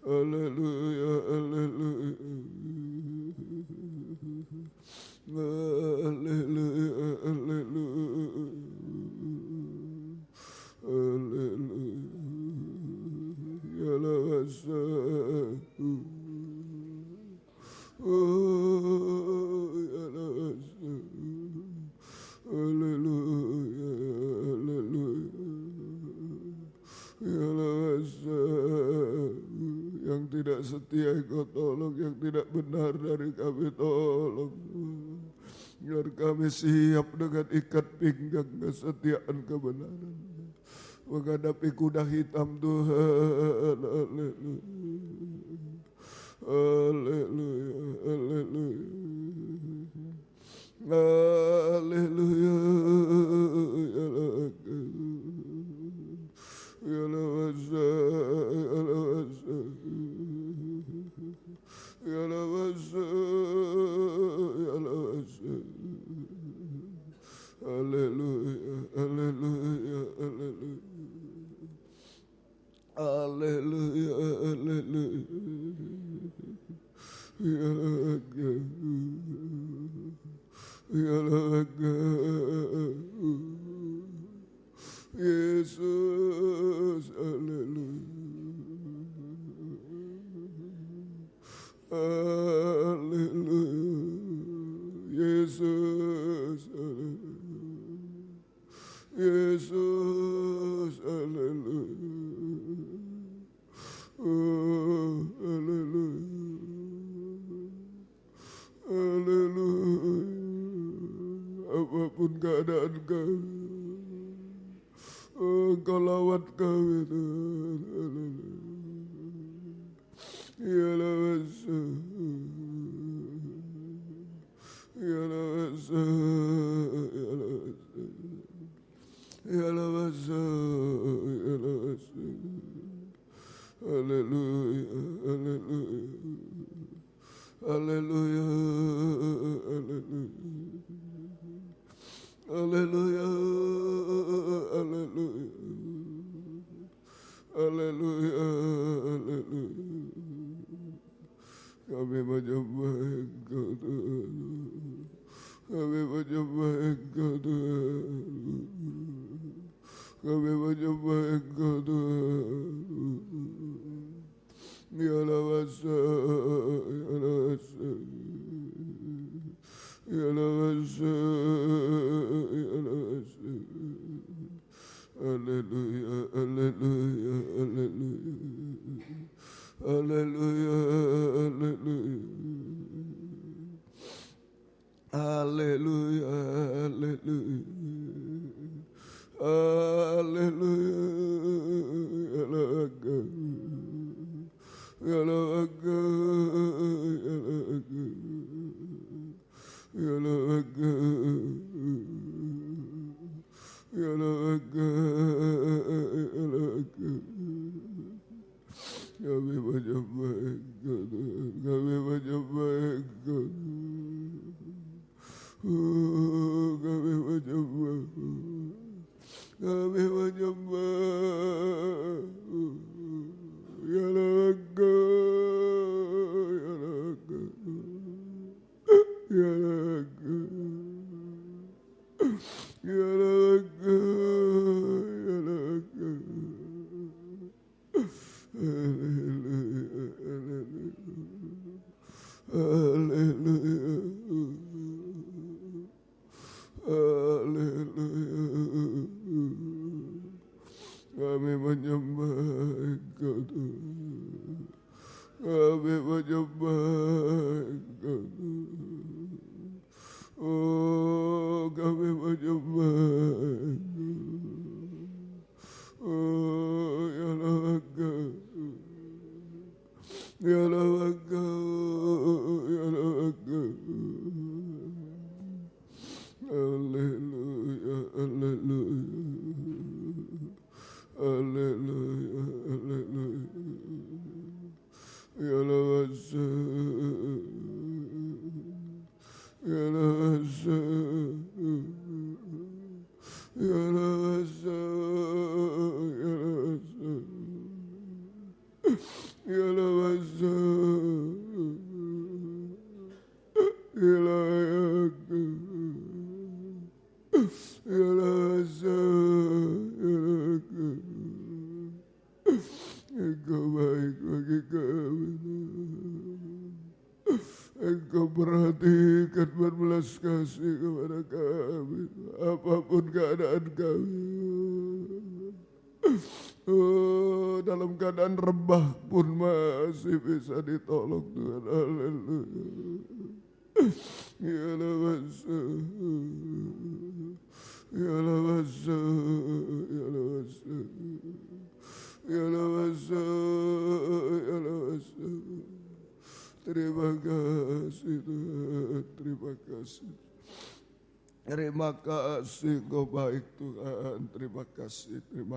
Haleluya, haleluya. Haleluya, haleluya. Haleluya. Ya lawasa. Oh, ya lawasa. Haleluya, haleluya. Ya lawasa. Yang tidak setia Engkau tolong, yang tidak benar dari kami tolong. Biar kami siap dengan ikat pinggang kesetiaan kebenaran menghadapi kuda hitam Tuhan. Haleluya. Haleluya, haleluya. Haleluya, ya lawasa, ya lawasa. Ya lawasa, ya lawasa. Haleluya, haleluya, haleluya. Haleluya, haleluya. Ya laga, ya laga. Yesus, haleluya. Haleluya. Yesus, haleluya. Yesus, haleluya. Oh, haleluya. Haleluya. Apapun keadaan kami, Engkau lawat kami Tuhan. Haleluya. Ya lawasa, ya lawasa, ya lawasa. Ya lawasa, ya lawasa. Haleluya, haleluya. Haleluya, haleluya. Haleluya, haleluya. Haleluya, haleluya. Kami menyembah Engkau Tuhan. Kami menyembah Engkau Tuhan. Kami menyembah Engkau Tuhan. Ya lawasa, ya lawasa. Ya lawasa, ya lawasa. Haleluya, haleluya, haleluya. Haleluya, haleluya. Haleluya, haleluya. Haleluya, ya laga. Ya laga, ya laga. Ya laga. Ya laga, ya laga. Kami menyembah Engkau Tuhan. Kami menyembah Engkau. Kami menyembah. Kami menyembah. Ya laga, ya laga. Ya laga. Ya laga, ya laga. Kami menyembah Engkau Tuhan. Kami menyembah Engkau Tuhan. Oh, kami menyembah Engkau. Oh, ya Allah Engkau. Ya Allah Engkau. Ya Allah Engkau. Haleluya, haleluya. Haleluya, haleluya. Ya Allah, ya Allah, ya Allah, ya Allah, Engkau baik bagi kami. Engkau perhatikan berbelas kasih kepada kami, apapun keadaan kami. Oh, dalam keadaan rebah pun masih bisa ditolong Tuhan. Haleluya. Ya Allah, ya Allah, ya Allah, ya Allah. Terima kasih Tuhan, terima kasih. Terima kasih Engkau baik Tuhan, terima kasih Tuhan.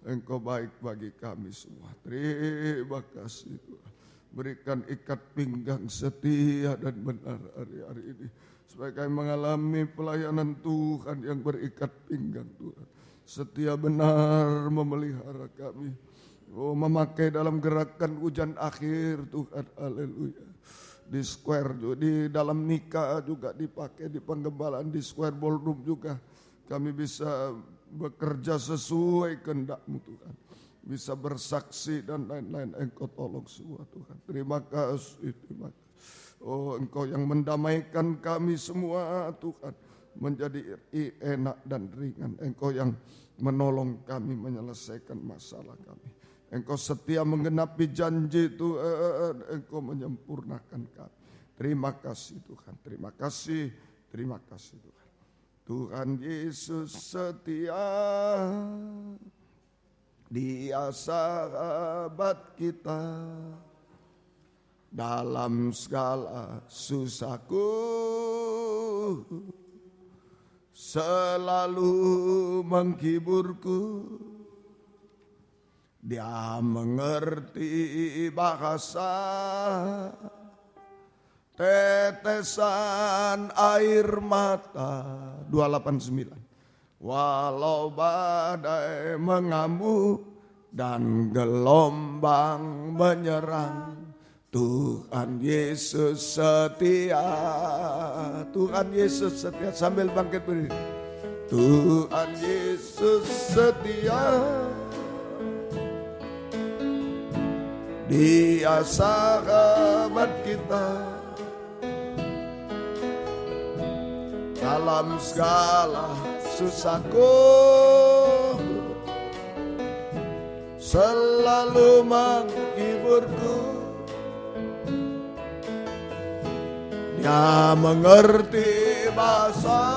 Engkau baik bagi kami semua. Terima kasih Tuhan. Berikan ikat pinggang setia dan benar hari-hari ini. Supaya kami mengalami pelayanan Tuhan yang berikat pinggang Tuhan. Setia benar memelihara kami. Oh, memakai dalam gerakan hujan akhir Tuhan. Haleluya. Di square juga, di dalam nikah juga dipakai, di penggembalaan, di square ballroom juga. Kami bisa bekerja sesuai kehendak-Mu Tuhan. Bisa bersaksi dan lain-lain. Engkau tolong semua Tuhan. Terima kasih, terima kasih. Oh, Engkau yang mendamaikan kami semua Tuhan. Menjadi enak dan ringan. Engkau yang menolong kami menyelesaikan masalah kami. Engkau setia menggenapi janji Tuhan. Engkau menyempurnakan kami. Terima kasih Tuhan. Terima kasih. Terima kasih Tuhan. Tuhan Yesus setia. Dia sahabat kita. Dalam segala susahku. Selalu menghiburku. Dia mengerti bahasa tetesan air mata. 289. Walau badai mengamuk dan gelombang menyerang, Tuhan Yesus setia. Tuhan Yesus setia. Sambil bangkit berdiri. Tuhan Yesus setia. Dia sahabat kita. Dalam segala susahku selalu menghiburku. Dia mengerti bahasa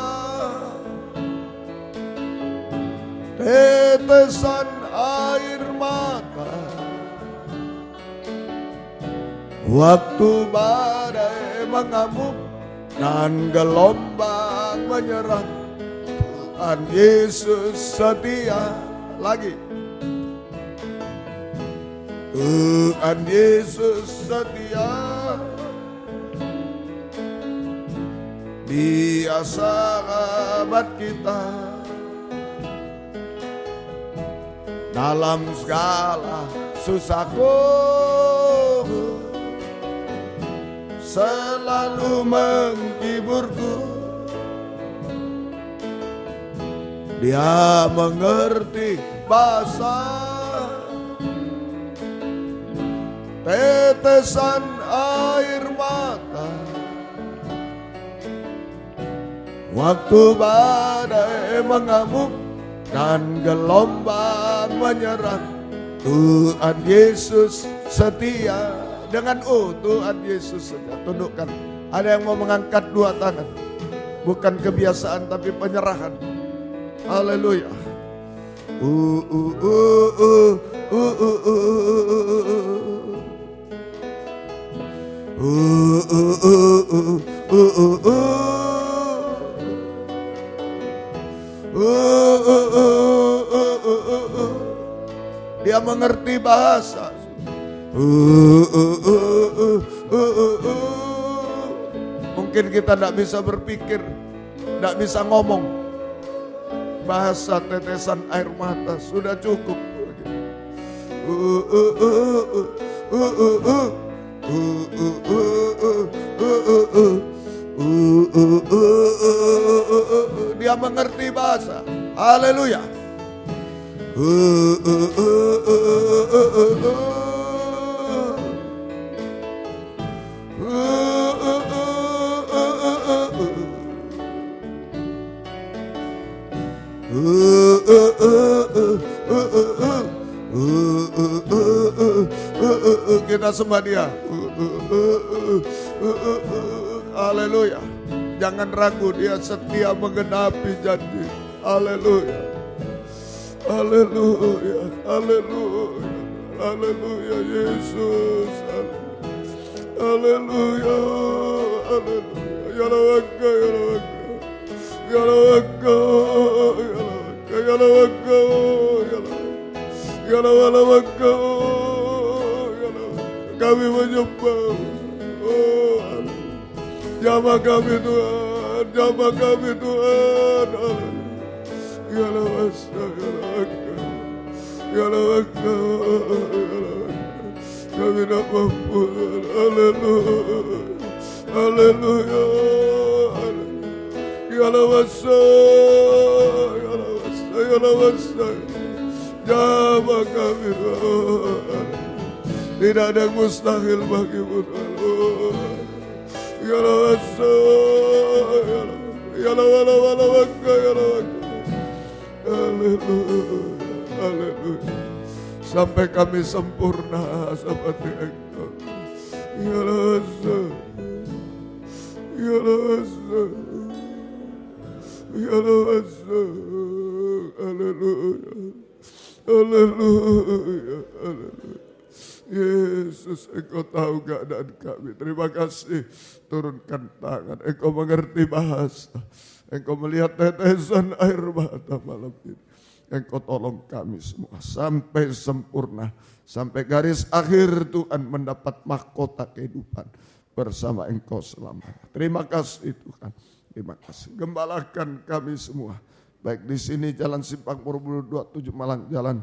tetesan air mata. Waktu badai mengamuk dan gelombang menyerang, Tuhan Yesus setia. Lagi. Tuhan Yesus setia. Dia sahabat kita. Dalam segala susahku selalu menghiburku. Dia mengerti bahasa tetesan air mata. Waktu badai mengamuk dan gelombang menyerang, Tuhan Yesus setia. Dengan Tuhan Yesus setia. Tundukkan. Ada yang mau mengangkat dua tangan. Bukan kebiasaan tapi penyerahan. Haleluya. Dia mengerti bahasa. Mungkin kita tidak bisa berpikir, tidak bisa ngomong. Bahasa tetesan air mata sudah cukup. Dia mengerti bahasa. Haleluya. Kita sembah Dia. Haleluya. Jangan ragu, Dia setia menggenapi janji. Haleluya. Haleluya. Haleluya. Haleluya Yesus. Haleluya. Haleluya. Ya Rabbi, ya Rabbi. Ya Rabbi, ya Rabbi, ya Rabbi. Kami menyembah. Jamah kami Tuhan, jamah kami Tuhan. Ya Rabbi, ya Rabbi, kami tak mampu. Haleluya, haleluya. Ya Rabbi, ya Rabbi, ya Rabbi. Jamah kami Tuhan. Tidak ada yang mustahil bagimu Tuhan. Ya Rabbi, ya Rabbi, ya Rabbi. Haleluya, haleluya. Sampai kami sempurna seperti Engkau. Ya Rabbi, ya Rabbi, ya Rabbi. Haleluya, haleluya, haleluya. Yesus, Engkau tahu keadaan kami. Terima kasih. Turunkan tangan. Engkau mengerti bahasa. Engkau melihat tetesan air mata malam ini. Engkau tolong kami semua sampai sempurna. Sampai garis akhir Tuhan mendapat mahkota kehidupan bersama Engkau selamanya. Terima kasih Tuhan. Terima kasih. Gembalakan kami semua. Baik di sini Jalan Simpang Borobudur 27 Malang, Jalan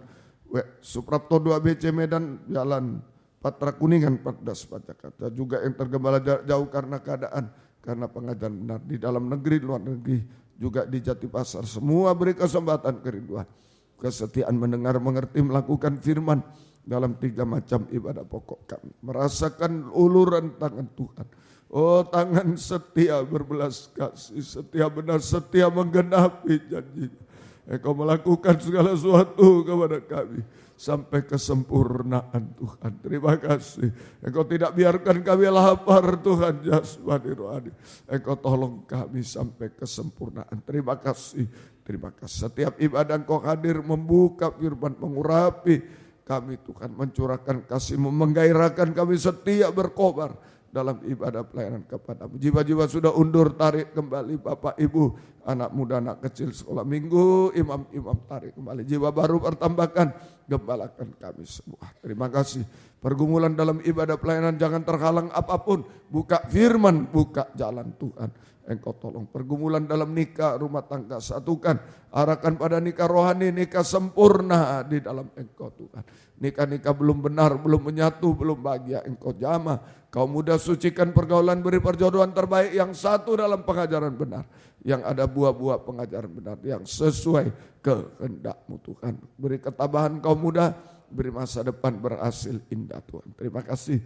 Suprapto 2 BC Medan, Jalan Patra Kuningan 14 Jakarta. Juga yang tergembala jauh karena keadaan, karena pengajaran benar di dalam negeri, luar negeri, juga di Jatipasar. Semua beri kesempatan kerinduan, kesetiaan mendengar, mengerti, melakukan firman dalam 3 macam ibadah pokok kami. Merasakan uluran tangan Tuhan. Oh, tangan setia berbelas kasih, setia benar, setia menggenapi janji-Nya. Engkau melakukan segala sesuatu kepada kami sampai kesempurnaan Tuhan. Terima kasih. Engkau tidak biarkan kami lapar Tuhan jasmani rohani. Engkau tolong kami sampai kesempurnaan. Terima kasih. Terima kasih. Setiap ibadah Engkau hadir membuka firman, mengurapi kami Tuhan, mencurahkan kasih-Mu, menggairahkan kami setia berkobar dalam ibadah pelayanan kepadamu. Jiwa-jiwa sudah undur, tarik kembali Bapak Ibu, anak muda, anak kecil, sekolah minggu, imam-imam tarik kembali. Jiwa baru pertambahkan, gembalakan kami semua. Terima kasih. Pergumulan dalam ibadah pelayanan jangan terhalang apapun. Buka firman, buka jalan Tuhan. Engkau tolong. Pergumulan dalam nikah, rumah tangga satukan. Arahkan pada nikah rohani, nikah sempurna di dalam Engkau Tuhan. Nikah-nikah belum benar, belum menyatu, belum bahagia. Engkau jamah. Kau muda sucikan pergaulan, beri perjodohan terbaik yang satu dalam pengajaran benar. Yang ada buah-buah pengajaran benar yang sesuai kehendak-Mu Tuhan. Beri ketabahan kaum muda, beri masa depan berhasil indah Tuhan. Terima kasih.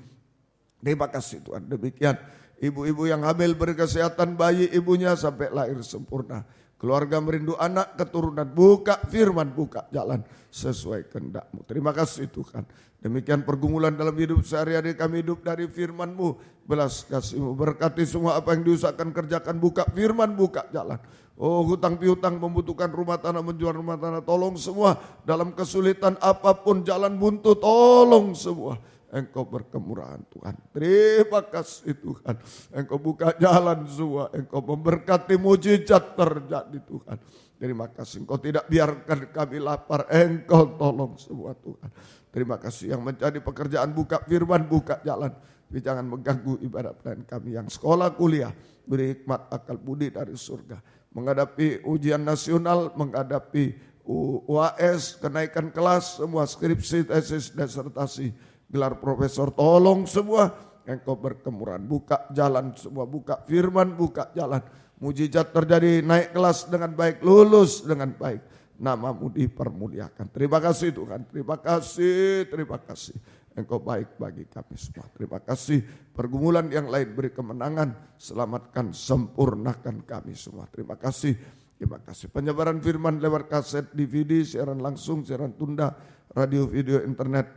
Terima kasih Tuhan. Demikian ibu-ibu yang hamil berkesehatan bayi ibunya sampai lahir sempurna. Keluarga merindu anak keturunan, buka firman, buka jalan sesuai kehendak-Mu. Terima kasih Tuhan. Demikian pergumulan dalam hidup sehari-hari kami hidup dari firman-Mu. Belas kasih-Mu, berkati semua apa yang diusahakan kerjakan, buka firman, buka jalan. Oh, hutang piutang membutuhkan rumah tanah, menjual rumah tanah, tolong semua. Dalam kesulitan apapun, jalan buntu, tolong semua. Engkau berkemurahan Tuhan. Terima kasih Tuhan. Engkau buka jalan semua. Engkau memberkati, mujizat terjadi Tuhan. Terima kasih. Engkau tidak biarkan kami lapar. Engkau tolong semua Tuhan. Terima kasih. Yang menjadi pekerjaan buka firman, buka jalan. Tapi jangan mengganggu ibadah pelayan kami yang sekolah kuliah. Beri hikmat akal budi dari surga. Menghadapi ujian nasional, menghadapi UAS, kenaikan kelas, semua skripsi, tesis, disertasi, gelar profesor, tolong semua. Engkau berkemurahan, buka jalan semua, buka firman, buka jalan. Mujizat terjadi, naik kelas dengan baik, lulus dengan baik. Nama-Mu dipermuliakan. Terima kasih Tuhan, terima kasih, terima kasih. Engkau baik bagi kami semua. Terima kasih. Pergumulan yang lain beri kemenangan, selamatkan, sempurnakan kami semua. Terima kasih. Terima kasih. Penyebaran firman lewat kaset, DVD, siaran langsung, siaran tunda, radio, video, internet,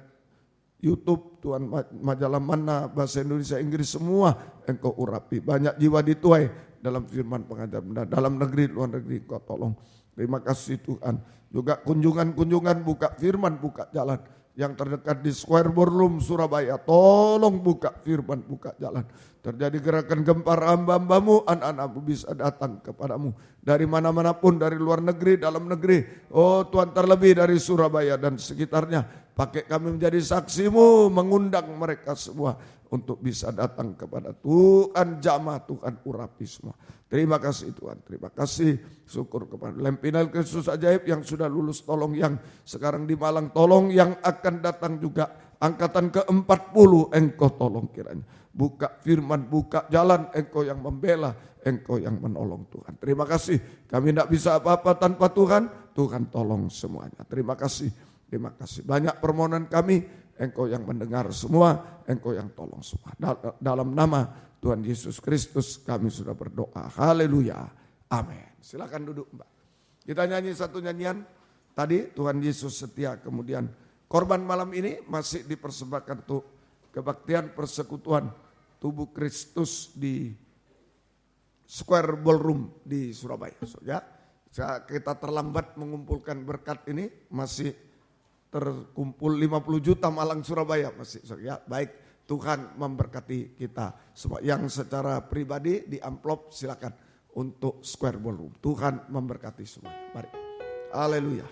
YouTube, Tuhan, majalah mana, bahasa Indonesia, Inggris, semua Engkau urapi. Banyak jiwa dituai dalam firman pengajar benar. Dalam negeri, luar negeri Engkau tolong. Terima kasih Tuhan. Juga kunjungan-kunjungan, buka firman, buka jalan. Yang terdekat di Square Ballroom Surabaya, tolong buka firman, buka jalan. Terjadi gerakan gempar, hamba-Hambamu, anak-anak-Mu bisa datang kepadamu. Dari mana-mana pun, dari luar negeri, dalam negeri. Oh Tuhan, terlebih dari Surabaya dan sekitarnya. Pakai kami menjadi saksi-Mu, mengundang mereka semua untuk bisa datang kepada Tuhan, jamah Tuhan, urapi semua. Terima kasih Tuhan, terima kasih. Syukur kepada Lempinal Kristus Ajaib yang sudah lulus, tolong yang sekarang di Malang, tolong yang akan datang juga. Angkatan ke-40 Engkau tolong kiranya. Buka firman, buka jalan, Engkau yang membela, Engkau yang menolong Tuhan. Terima kasih, kami tidak bisa apa-apa tanpa Tuhan, Tuhan tolong semuanya. Terima kasih, terima kasih. Banyak permohonan kami, Engkau yang mendengar semua, Engkau yang tolong semua. Dalam nama Tuhan Yesus Kristus kami sudah berdoa. Haleluya. Amin. Silakan duduk Mbak. Kita nyanyi satu nyanyian. Tadi Tuhan Yesus setia. Kemudian korban malam ini masih dipersembahkan untuk kebaktian persekutuan tubuh Kristus di Square Ballroom di Surabaya. So, ya, kita terlambat mengumpulkan berkat ini, masih terkumpul 50 juta Malang Surabaya masih. So, ya, baik. Tuhan memberkati kita semua. Yang secara pribadi di amplop silakan untuk Square Ballroom. Tuhan memberkati semua. Mari. Haleluya.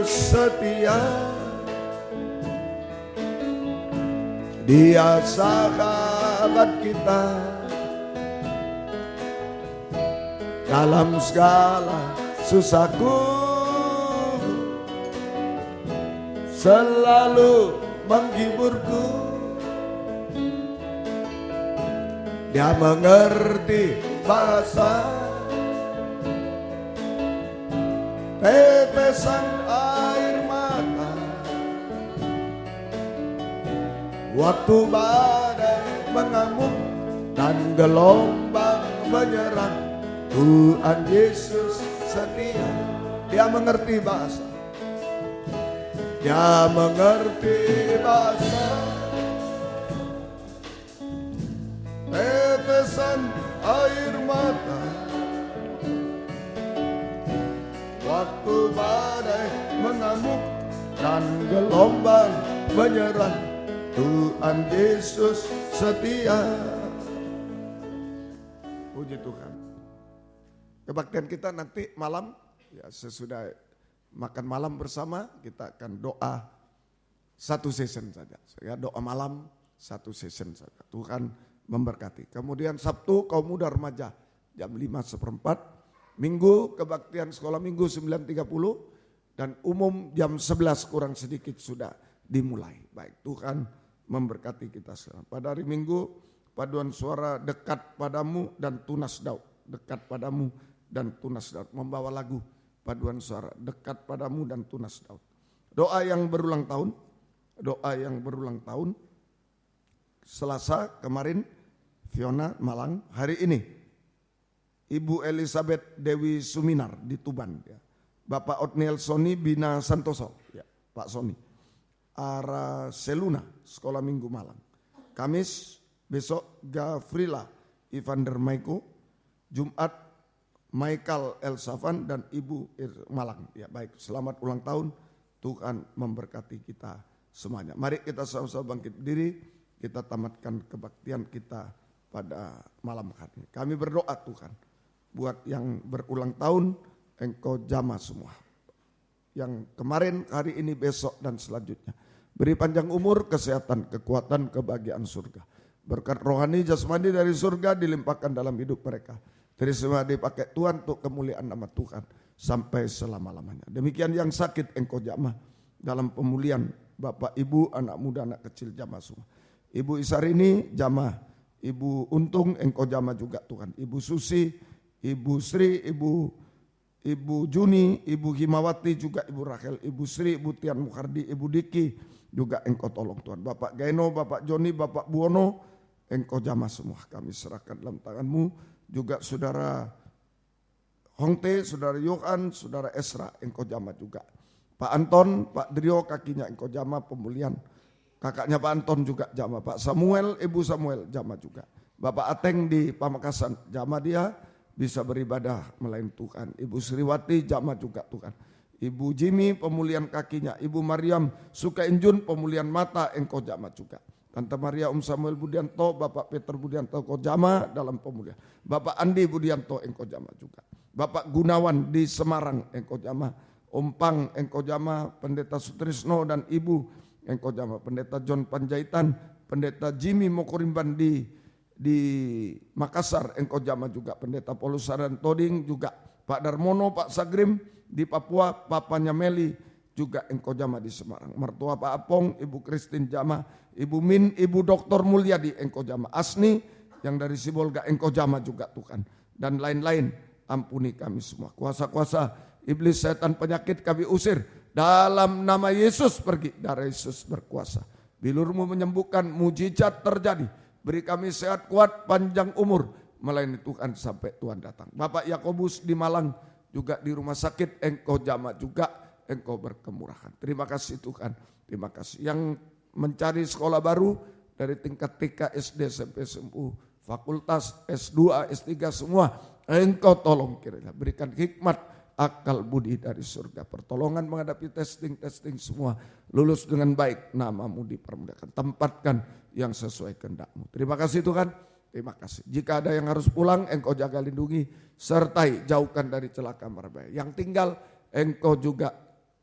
Setia, Dia sahabat kita. Dalam segala susahku selalu menghiburku. Dia mengerti bahasa tetesan air mata waktu badai mengamuk dan gelombang menyerang. Tuhan Yesus setia. Dia mengerti bahasa. Dia mengerti bahasa. Tetesan air mata waktu badai mengamuk dan gelombang menyerang. Tuhan Yesus setia. Puji Tuhan. Kebaktian kita nanti malam, ya sesudah makan malam bersama, kita akan doa satu session saja. Ya, doa malam satu session saja. Tuhan memberkati. Kemudian Sabtu kaum muda remaja jam 5:15. Minggu kebaktian sekolah minggu 9.30. Dan umum jam 11 kurang sedikit sudah dimulai. Baik, Tuhan memberkati kita sekarang. Pada hari Minggu paduan suara dekat padamu dan tunas Daud. dekat padamu dan tunas Daud. Membawa lagu paduan suara, dekat padamu dan tunas Daud. Doa yang berulang tahun, Selasa kemarin Fiona Malang, hari ini Ibu Elizabeth Dewi Suminar di Tuban, ya. Bapak Otniel Sony Bina Santoso, ya, Pak Sony. Ara Seluna, Sekolah Minggu Malang. Kamis besok Gafrila Ivander Maiko. Jumat Michael Elsafan dan Ibu Malang. Ya baik, selamat ulang tahun. Tuhan memberkati kita semuanya. Mari kita sama-sama bangkit berdiri. Kita tamatkan kebaktian kita pada malam hari ini. Kami berdoa Tuhan. Buat yang berulang tahun, Engkau jamah semua. Yang kemarin, hari ini, besok, dan selanjutnya. Beri panjang umur, kesehatan, kekuatan, kebahagiaan surga. Berkat rohani jasmani dari surga dilimpahkan dalam hidup mereka. Terima dipakai Tuhan untuk kemuliaan nama Tuhan sampai selama-lamanya. Demikian yang sakit Engkau jamah dalam pemulihan. Bapak, Ibu, anak muda, anak kecil jamah semua. Ibu Isarini jamah. Ibu Untung Engkau jamah juga Tuhan. Ibu Susi, Ibu Sri, Ibu Juni, Ibu Himawati, juga Ibu Rachel, Ibu Sri, Ibu Tian Mukhardi, Ibu Diki, juga Engkau tolong Tuhan. Bapak Gaino, Bapak Joni, Bapak Buono, Engkau jamah semua. Kami serahkan dalam tangan-Mu. Juga Saudara Hongte, Saudara Yohan, Saudara Esra, Engkau jamah juga. Pak Anton, Pak Drio, kakinya Engkau jamah pemulihan. Kakaknya Pak Anton juga jamah. Pak Samuel, Ibu Samuel jamah juga. Bapak Ateng di Pamekasan, jamah dia. Bisa beribadah melayani Tuhan. Ibu Sriwati jamah juga Tuhan. Ibu Jimmy pemulihan kakinya. Ibu Mariam Sukainjun pemulihan mata Engkau jamah juga. Tante Maria Samuel Budianto, Bapak Peter Budianto Engkau jamah dalam pemulihan. Bapak Andi Budianto Engkau jamah juga. Bapak Gunawan di Semarang Engkau jamah. Pang Engkau jamah. Pendeta Sutrisno dan Ibu Engkau jamah. Pendeta John Panjaitan, Pendeta Jimmy Mokorimban di Makassar Engkau jamah juga. Pendeta Paulus Saran Toding juga. Pak Darmono, Pak Sagrim di Papua, papanya Meli juga Engkau jamah di Semarang. Mertua Pak Apong, Ibu Christine jamah. Ibu Min, Ibu Dr. Mulyadi Engkau jamah. Asni yang dari Sibolga Engkau jamah juga Tuhan. Dan lain-lain, ampuni kami semua. Kuasa-kuasa iblis, setan, penyakit kami usir. Dalam nama Yesus pergi, darah Yesus berkuasa. Bilur-Mu menyembuhkan, mujizat terjadi. Beri kami sehat, kuat, panjang umur, melayani Tuhan sampai Tuhan datang. Bapak Yakobus di Malang, juga di rumah sakit, Engkau jamah juga, Engkau berkemurahan. Terima kasih Tuhan, terima kasih. Yang mencari sekolah baru, dari tingkat TK, SD, SMP, SMU, fakultas, S2, S3 semua, Engkau tolong kiranya. Berikan hikmat, akal budi dari surga. Pertolongan menghadapi testing semua. Lulus dengan baik, nama-Mu dipermudahkan. Tempatkan yang sesuai kehendak-Mu. Terima kasih Tuhan, terima kasih. Jika ada yang harus pulang, Engkau jaga lindungi, sertai jauhkan dari celaka mara. Yang tinggal, Engkau juga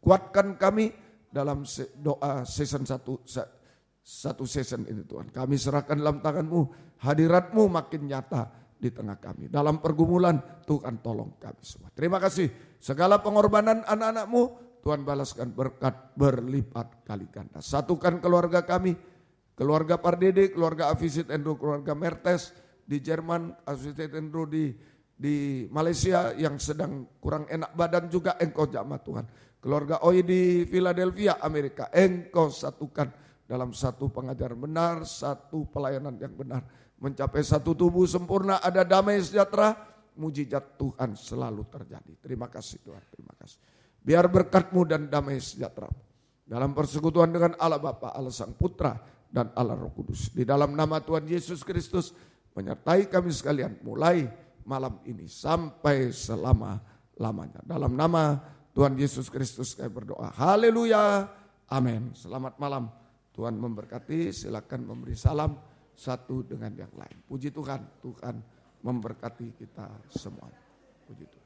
kuatkan kami dalam doa season satu season ini Tuhan. Kami serahkan dalam tangan-Mu, hadirat-Mu makin nyata di tengah kami. Dalam pergumulan, Tuhan tolong kami semua. Terima kasih. Segala pengorbanan anak-anak-Mu, Tuhan balaskan berkat berlipat kali ganda. Satukan keluarga kami, keluarga Pardede, keluarga Afisit Endro, keluarga Mertes di Jerman, Afisit Endro di Malaysia yang sedang kurang enak badan juga Engkau jamah Tuhan. Keluarga Oi di Philadelphia, Amerika, Engkau satukan dalam satu pengajaran benar, satu pelayanan yang benar. Mencapai satu tubuh sempurna, ada damai sejahtera, mujizat Tuhan selalu terjadi. Terima kasih Tuhan, terima kasih. Biar berkat-Mu dan damai sejahtera dalam persekutuan dengan Allah Bapa, Allah Sang Putra, dan Allah Roh Kudus. Di dalam nama Tuhan Yesus Kristus menyertai kami sekalian mulai malam ini sampai selama-lamanya. Dalam nama Tuhan Yesus Kristus kami berdoa. Haleluya. Amin. Selamat malam. Tuhan memberkati. Silakan memberi salam satu dengan yang lain. Puji Tuhan, Tuhan memberkati kita semua. Puji Tuhan.